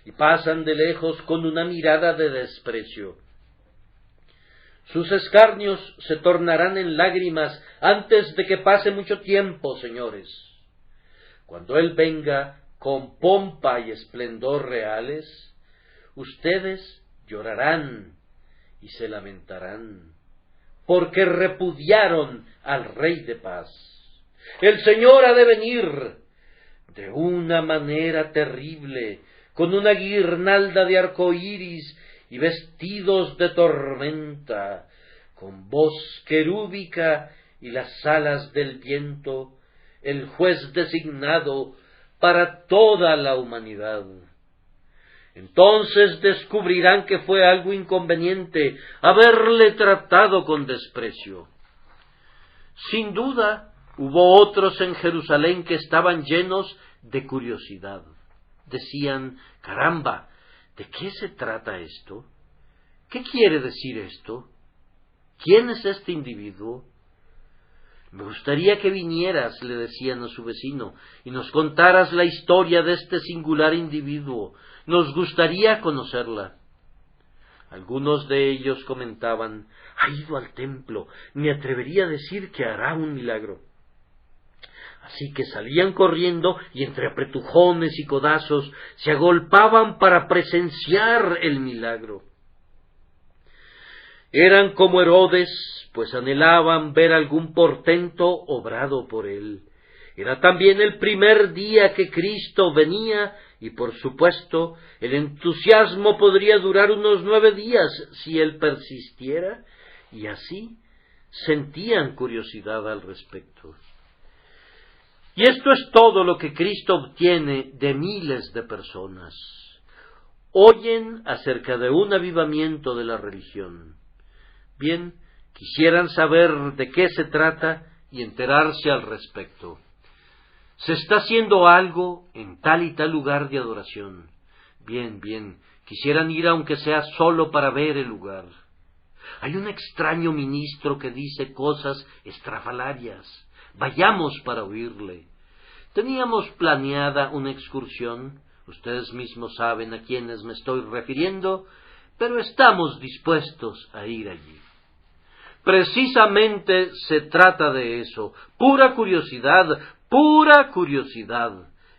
y pasan de lejos con una mirada de desprecio. Sus escarnios se tornarán en lágrimas antes de que pase mucho tiempo, señores. Cuando Él venga con pompa y esplendor reales, ustedes llorarán y se lamentarán, porque repudiaron al Rey de paz. El Señor ha de venir de una manera terrible, con una guirnalda de arcoíris y vestidos de tormenta, con voz querúbica y las alas del viento. El juez designado para toda la humanidad. Entonces descubrirán que fue algo inconveniente haberle tratado con desprecio. Sin duda, hubo otros en Jerusalén que estaban llenos de curiosidad. Decían: caramba, ¿de qué se trata esto? ¿Qué quiere decir esto? ¿Quién es este individuo? Me gustaría que vinieras, le decían a su vecino, y nos contaras la historia de este singular individuo. Nos gustaría conocerla. Algunos de ellos comentaban: ha ido al templo, me atrevería a decir que hará un milagro. Así que salían corriendo y entre apretujones y codazos se agolpaban para presenciar el milagro. Eran como Herodes, pues anhelaban ver algún portento obrado por él. Era también el primer día que Cristo venía y, por supuesto, el entusiasmo podría durar unos 9 días si él persistiera, y así sentían curiosidad al respecto. Y esto es todo lo que Cristo obtiene de miles de personas. Oyen acerca de un avivamiento de la religión. Bien, quisieran saber de qué se trata y enterarse al respecto. Se está haciendo algo en tal y tal lugar de adoración. Bien, quisieran ir aunque sea solo para ver el lugar. Hay un extraño ministro que dice cosas estrafalarias. Vayamos para oírle. Teníamos planeada una excursión, ustedes mismos saben a quiénes me estoy refiriendo, pero estamos dispuestos a ir allí. Precisamente se trata de eso, pura curiosidad.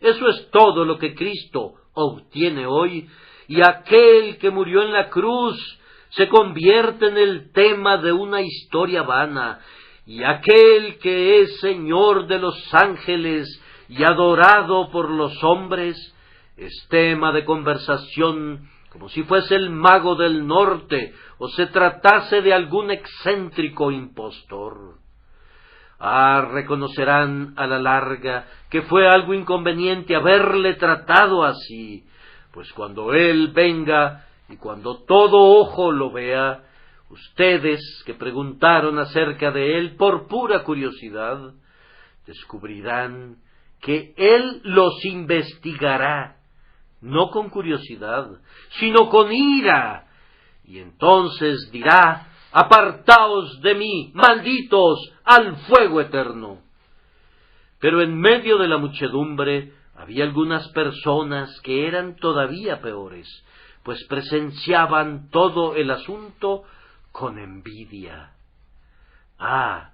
Eso es todo lo que Cristo obtiene hoy, y aquel que murió en la cruz se convierte en el tema de una historia vana, y aquel que es Señor de los ángeles y adorado por los hombres es tema de conversación como si fuese el mago del norte o se tratase de algún excéntrico impostor. Reconocerán a la larga que fue algo inconveniente haberle tratado así, pues cuando él venga y cuando todo ojo lo vea, ustedes que preguntaron acerca de él por pura curiosidad, descubrirán que él los investigará, no con curiosidad, sino con ira, y entonces dirá: apartaos de mí, malditos, al fuego eterno. Pero en medio de la muchedumbre había algunas personas que eran todavía peores, pues presenciaban todo el asunto con envidia.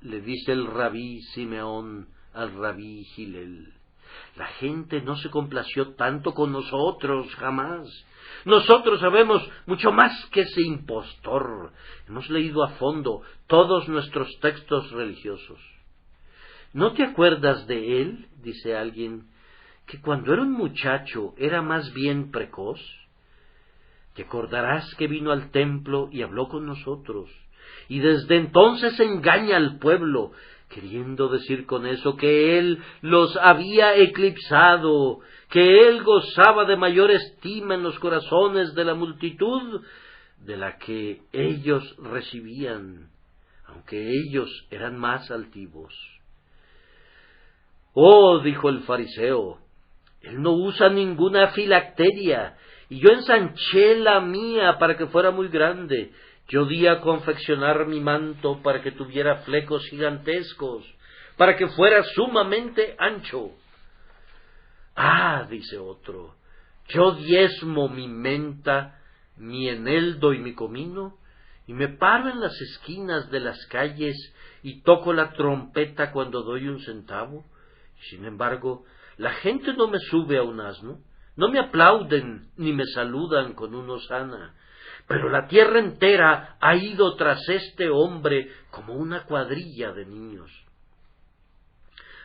Le dice el rabí Simeón al rabí Hillel: la gente no se complació tanto con nosotros jamás. Nosotros sabemos mucho más que ese impostor. Hemos leído a fondo todos nuestros textos religiosos. ¿No te acuerdas de él, dice alguien, que cuando era un muchacho era más bien precoz? Te acordarás que vino al templo y habló con nosotros, y desde entonces engaña al pueblo, queriendo decir con eso que él los había eclipsado, que él gozaba de mayor estima en los corazones de la multitud de la que ellos recibían, aunque ellos eran más altivos. Dijo el fariseo, él no usa ninguna filacteria, y yo ensanché la mía para que fuera muy grande. Yo di a confeccionar mi manto para que tuviera flecos gigantescos, para que fuera sumamente ancho. Dice otro, yo diezmo mi menta, mi eneldo y mi comino, y me paro en las esquinas de las calles y toco la trompeta cuando doy 1 centavo. Sin embargo, la gente no me sube a un asno, no me aplauden ni me saludan con un hosana. Pero la tierra entera ha ido tras este hombre como una cuadrilla de niños.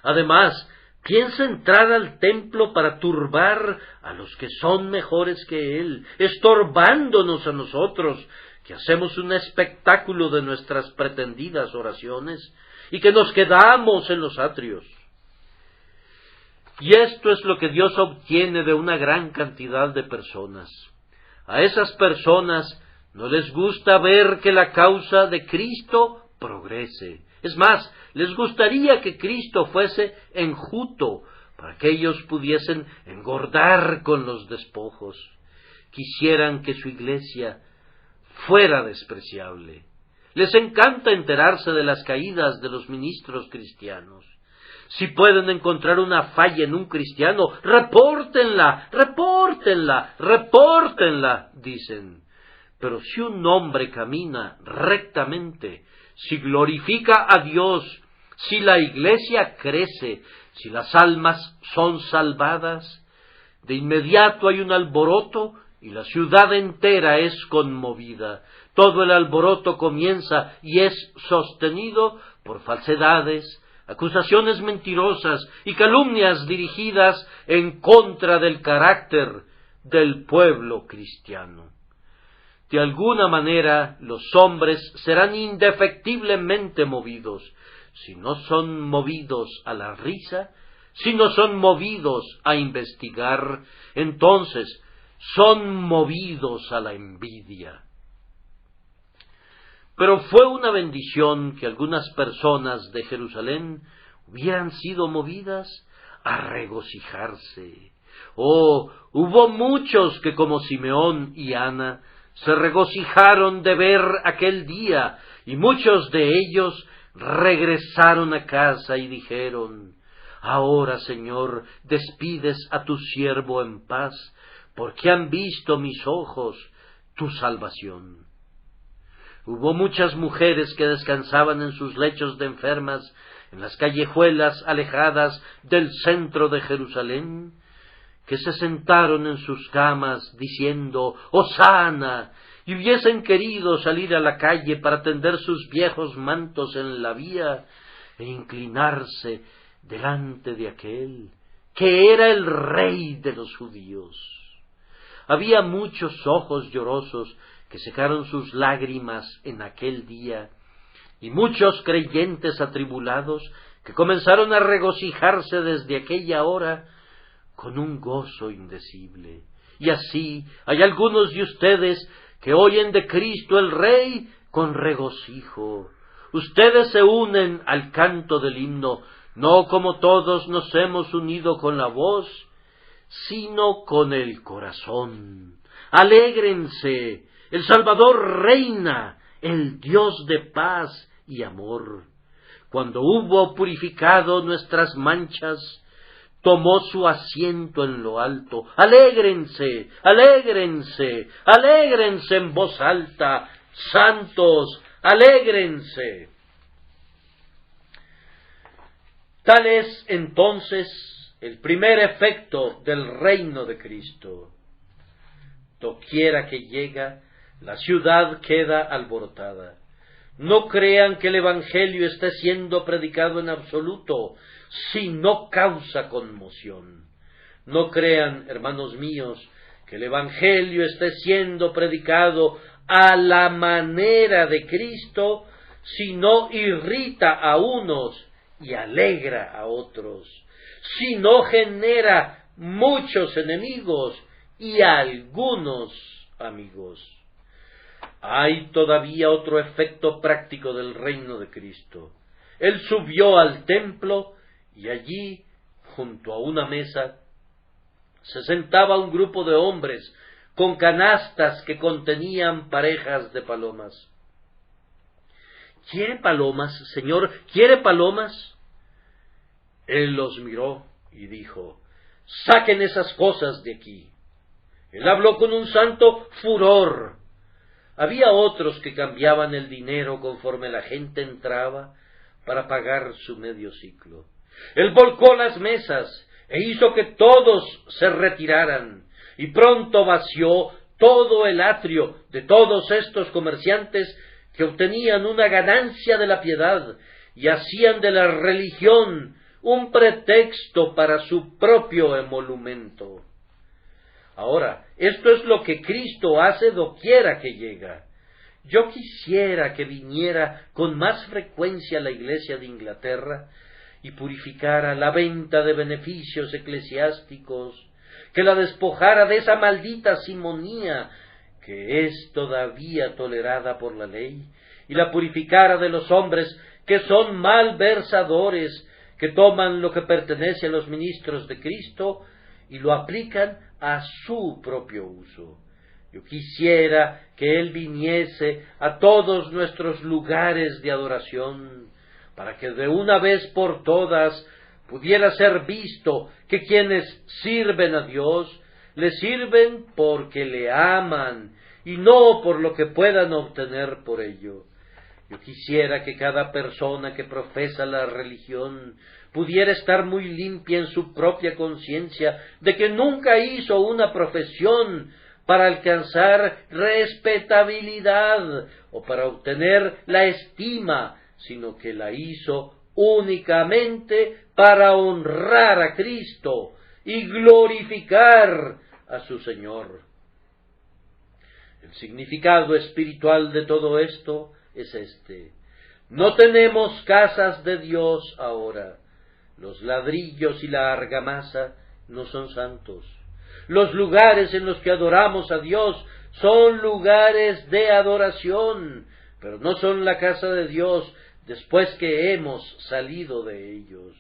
Además, piensa entrar al templo para turbar a los que son mejores que él, estorbándonos a nosotros, que hacemos un espectáculo de nuestras pretendidas oraciones y que nos quedamos en los atrios. Y esto es lo que Dios obtiene de una gran cantidad de personas. A esas personas no les gusta ver que la causa de Cristo progrese. Es más, les gustaría que Cristo fuese enjuto, para que ellos pudiesen engordar con los despojos. Quisieran que su iglesia fuera despreciable. Les encanta enterarse de las caídas de los ministros cristianos. Si pueden encontrar una falla en un cristiano, repórtenla, repórtenla, repórtenla, dicen. Pero si un hombre camina rectamente, si glorifica a Dios, si la iglesia crece, si las almas son salvadas, de inmediato hay un alboroto y la ciudad entera es conmovida. Todo el alboroto comienza y es sostenido por falsedades, acusaciones mentirosas y calumnias dirigidas en contra del carácter del pueblo cristiano. De alguna manera los hombres serán indefectiblemente movidos. Si no son movidos a la risa, si no son movidos a investigar, entonces son movidos a la envidia. Pero fue una bendición que algunas personas de Jerusalén hubieran sido movidas a regocijarse. Hubo muchos que, como Simeón y Ana, se regocijaron de ver aquel día, y muchos de ellos regresaron a casa y dijeron: Ahora, Señor, despides a tu siervo en paz, porque han visto mis ojos tu salvación. Hubo muchas mujeres que descansaban en sus lechos de enfermas, en las callejuelas alejadas del centro de Jerusalén, que se sentaron en sus camas diciendo: Hosana, y hubiesen querido salir a la calle para tender sus viejos mantos en la vía e inclinarse delante de aquel que era el Rey de los judíos. Había muchos ojos llorosos que secaron sus lágrimas en aquel día, y muchos creyentes atribulados que comenzaron a regocijarse desde aquella hora con un gozo indecible. Y así hay algunos de ustedes que oyen de Cristo el Rey con regocijo. Ustedes se unen al canto del himno, no como todos nos hemos unido con la voz, sino con el corazón. Alégrense, el Salvador reina, el Dios de paz y amor. Cuando hubo purificado nuestras manchas, tomó su asiento en lo alto. Alégrense, alégrense, alégrense en voz alta, santos, alégrense. Tal es entonces el primer efecto del reino de Cristo. Doquiera que llega, la ciudad queda alborotada. No crean que el Evangelio esté siendo predicado en absoluto, si no causa conmoción. No crean, hermanos míos, que el Evangelio esté siendo predicado a la manera de Cristo, si no irrita a unos y alegra a otros, si no genera muchos enemigos y algunos amigos. Hay todavía otro efecto práctico del reino de Cristo. Él subió al templo y allí, junto a una mesa, se sentaba un grupo de hombres con canastas que contenían parejas de palomas. ¿Quiere palomas, Señor? ¿Quiere palomas? Él los miró y dijo: saquen esas cosas de aquí. Él habló con un santo furor. Había otros que cambiaban el dinero conforme la gente entraba para pagar su medio ciclo. Él volcó las mesas e hizo que todos se retiraran, y pronto vació todo el atrio de todos estos comerciantes que obtenían una ganancia de la piedad y hacían de la religión un pretexto para su propio emolumento. Ahora, esto es lo que Cristo hace doquiera que llega. Yo quisiera que viniera con más frecuencia a la iglesia de Inglaterra y purificara la venta de beneficios eclesiásticos, que la despojara de esa maldita simonía que es todavía tolerada por la ley, y la purificara de los hombres que son malversadores, que toman lo que pertenece a los ministros de Cristo y lo aplican a su propio uso. Yo quisiera que Él viniese a todos nuestros lugares de adoración, para que de una vez por todas pudiera ser visto que quienes sirven a Dios, le sirven porque le aman y no por lo que puedan obtener por ello. Yo quisiera que cada persona que profesa la religión pudiera estar muy limpia en su propia conciencia de que nunca hizo una profesión para alcanzar respetabilidad o para obtener la estima, sino que la hizo únicamente para honrar a Cristo y glorificar a su Señor. El significado espiritual de todo esto es este: no tenemos casas de Dios ahora. Los ladrillos y la argamasa no son santos. Los lugares en los que adoramos a Dios son lugares de adoración, pero no son la casa de Dios después que hemos salido de ellos.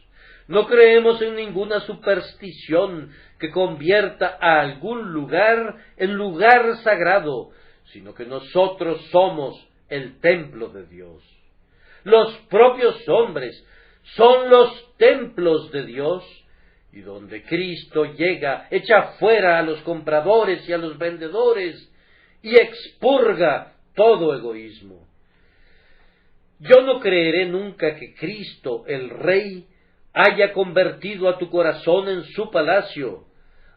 No creemos en ninguna superstición que convierta a algún lugar en lugar sagrado, sino que nosotros somos el templo de Dios. Los propios hombres son los templos de Dios, y donde Cristo llega, echa fuera a los compradores y a los vendedores, y expurga todo egoísmo. Yo no creeré nunca que Cristo, el Rey, haya convertido a tu corazón en su palacio,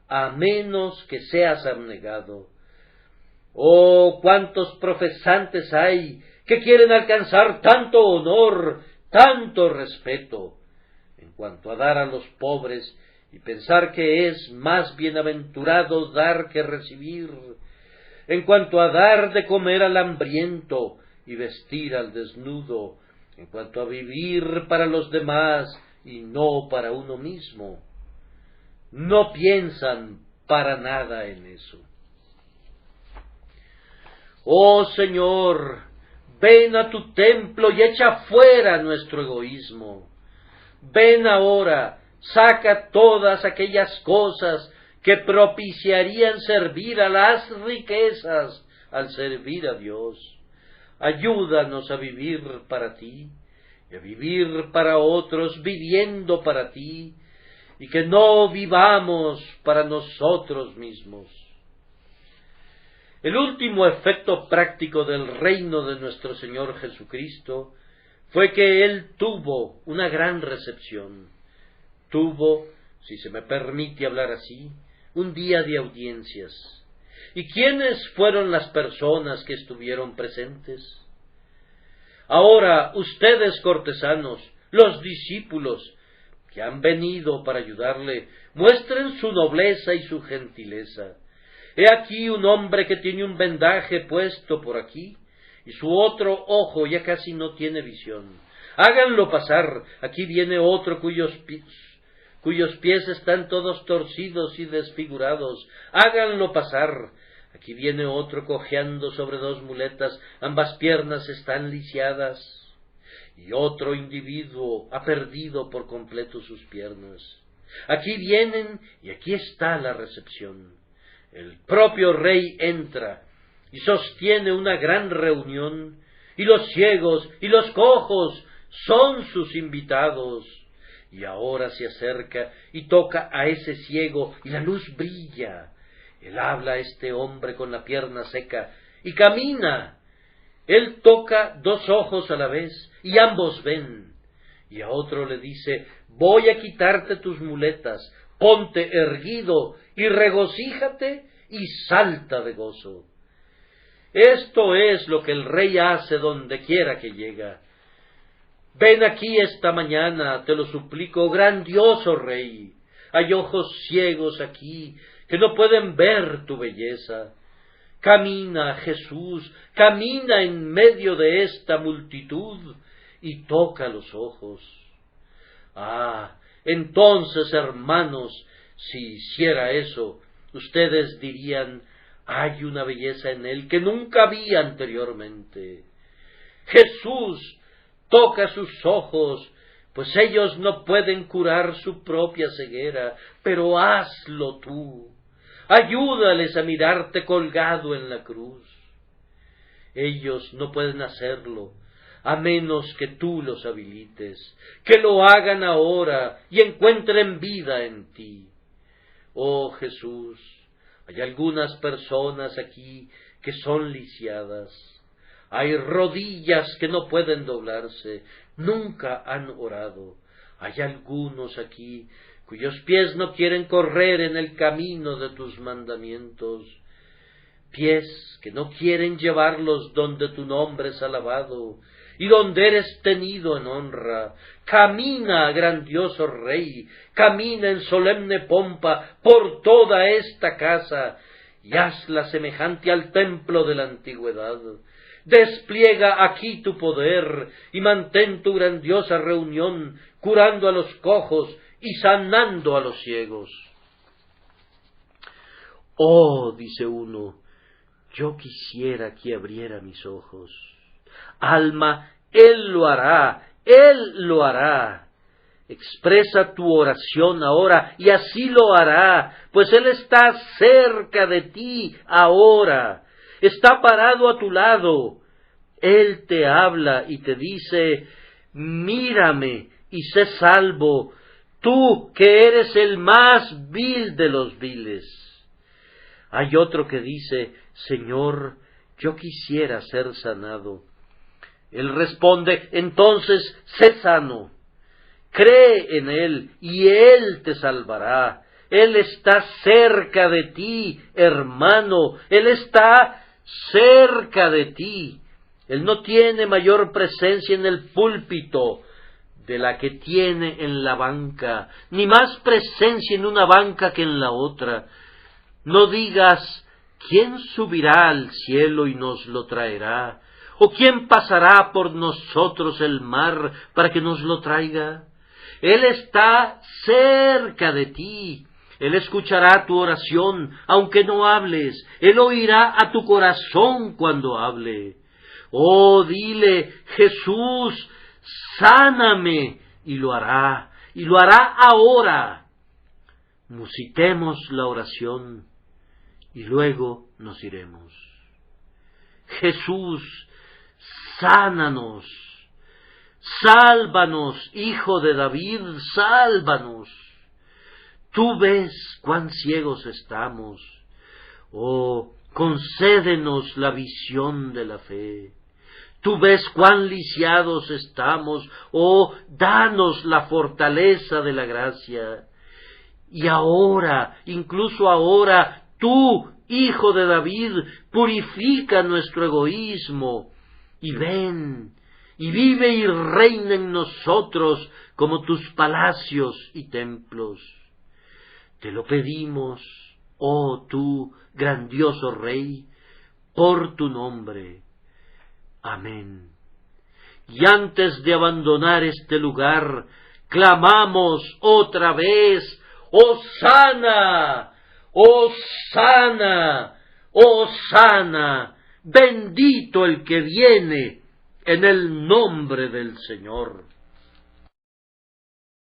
a menos que seas abnegado. Oh, cuántos profesantes hay que quieren alcanzar tanto honor, tanto respeto, en cuanto a dar a los pobres y pensar que es más bienaventurado dar que recibir, en cuanto a dar de comer al hambriento y vestir al desnudo, en cuanto a vivir para los demás y no para uno mismo. No piensan para nada en eso. Oh Señor, ven a tu templo y echa fuera nuestro egoísmo. Ven ahora, saca todas aquellas cosas que propiciarían servir a las riquezas al servir a Dios. Ayúdanos a vivir para ti y a vivir para otros, viviendo para ti, y que no vivamos para nosotros mismos. El último efecto práctico del reino de nuestro Señor Jesucristo fue que Él tuvo una gran recepción. Tuvo, si se me permite hablar así, un día de audiencias. ¿Y quiénes fueron las personas que estuvieron presentes? Ahora, ustedes cortesanos, los discípulos que han venido para ayudarle, muestren su nobleza y su gentileza. He aquí un hombre que tiene un vendaje puesto por aquí, y su otro ojo ya casi no tiene visión. Háganlo pasar. Aquí viene otro cuyos pies están todos torcidos y desfigurados. Háganlo pasar. Aquí viene otro cojeando sobre dos muletas, ambas piernas están lisiadas. Y otro individuo ha perdido por completo sus piernas. Aquí vienen y aquí está la recepción. El propio Rey entra y sostiene una gran reunión, y los ciegos y los cojos son sus invitados. Y ahora se acerca y toca a ese ciego, y la luz brilla. Él habla a este hombre con la pierna seca, y camina. Él toca dos ojos a la vez, y ambos ven. Y a otro le dice: voy a quitarte tus muletas, ponte erguido, y regocíjate, y salta de gozo. Esto es lo que el Rey hace donde quiera que llega. Ven aquí esta mañana, te lo suplico, grandioso Rey. Hay ojos ciegos aquí que no pueden ver tu belleza. Camina, Jesús, camina en medio de esta multitud y toca los ojos. Ah, entonces, hermanos, si hiciera eso, ustedes dirían, hay una belleza en él que nunca vi anteriormente. Jesús, toca sus ojos, pues ellos no pueden curar su propia ceguera, pero hazlo tú. Ayúdales a mirarte colgado en la cruz. Ellos no pueden hacerlo, a menos que tú los habilites, que lo hagan ahora y encuentren vida en ti. Oh Jesús, hay algunas personas aquí que son lisiadas. Hay rodillas que no pueden doblarse, nunca han orado. Hay algunos aquí cuyos pies no quieren correr en el camino de tus mandamientos, pies que no quieren llevarlos donde tu nombre es alabado y donde eres tenido en honra. Camina, grandioso Rey, camina en solemne pompa por toda esta casa y hazla semejante al templo de la antigüedad. Despliega aquí tu poder y mantén tu grandiosa reunión, curando a los cojos y sanando a los ciegos. Oh, dice uno, yo quisiera que abriera mis ojos. Alma, Él lo hará, Él lo hará. Expresa tu oración ahora, y así lo hará, pues Él está cerca de ti ahora. Está parado a tu lado. Él te habla y te dice, mírame y sé salvo, tú que eres el más vil de los viles. Hay otro que dice, Señor, yo quisiera ser sanado. Él responde, entonces sé sano. Cree en Él y Él te salvará. Él está cerca de ti, hermano. Él está cerca de ti. Él no tiene mayor presencia en el púlpito de la que tiene en la banca, ni más presencia en una banca que en la otra. No digas, ¿quién subirá al cielo y nos lo traerá? ¿O quién pasará por nosotros el mar para que nos lo traiga? Él está cerca de ti. Él escuchará tu oración, aunque no hables. Él oirá a tu corazón cuando hable. Oh, dile, Jesús, sáname, y lo hará ahora. Musiquemos la oración y luego nos iremos. Jesús, sánanos, sálvanos, Hijo de David, sálvanos. Tú ves cuán ciegos estamos. Oh, concédenos la visión de la fe. Tú ves cuán lisiados estamos. Oh, danos la fortaleza de la gracia. Y ahora, incluso ahora, tú, Hijo de David, purifica nuestro egoísmo, y ven, y vive y reina en nosotros como tus palacios y templos. Te lo pedimos, oh tú, grandioso Rey, por tu nombre. Amén. Y antes de abandonar este lugar, clamamos otra vez, ¡Hosana! ¡Hosana! ¡Hosana! Bendito el que viene en el nombre del Señor.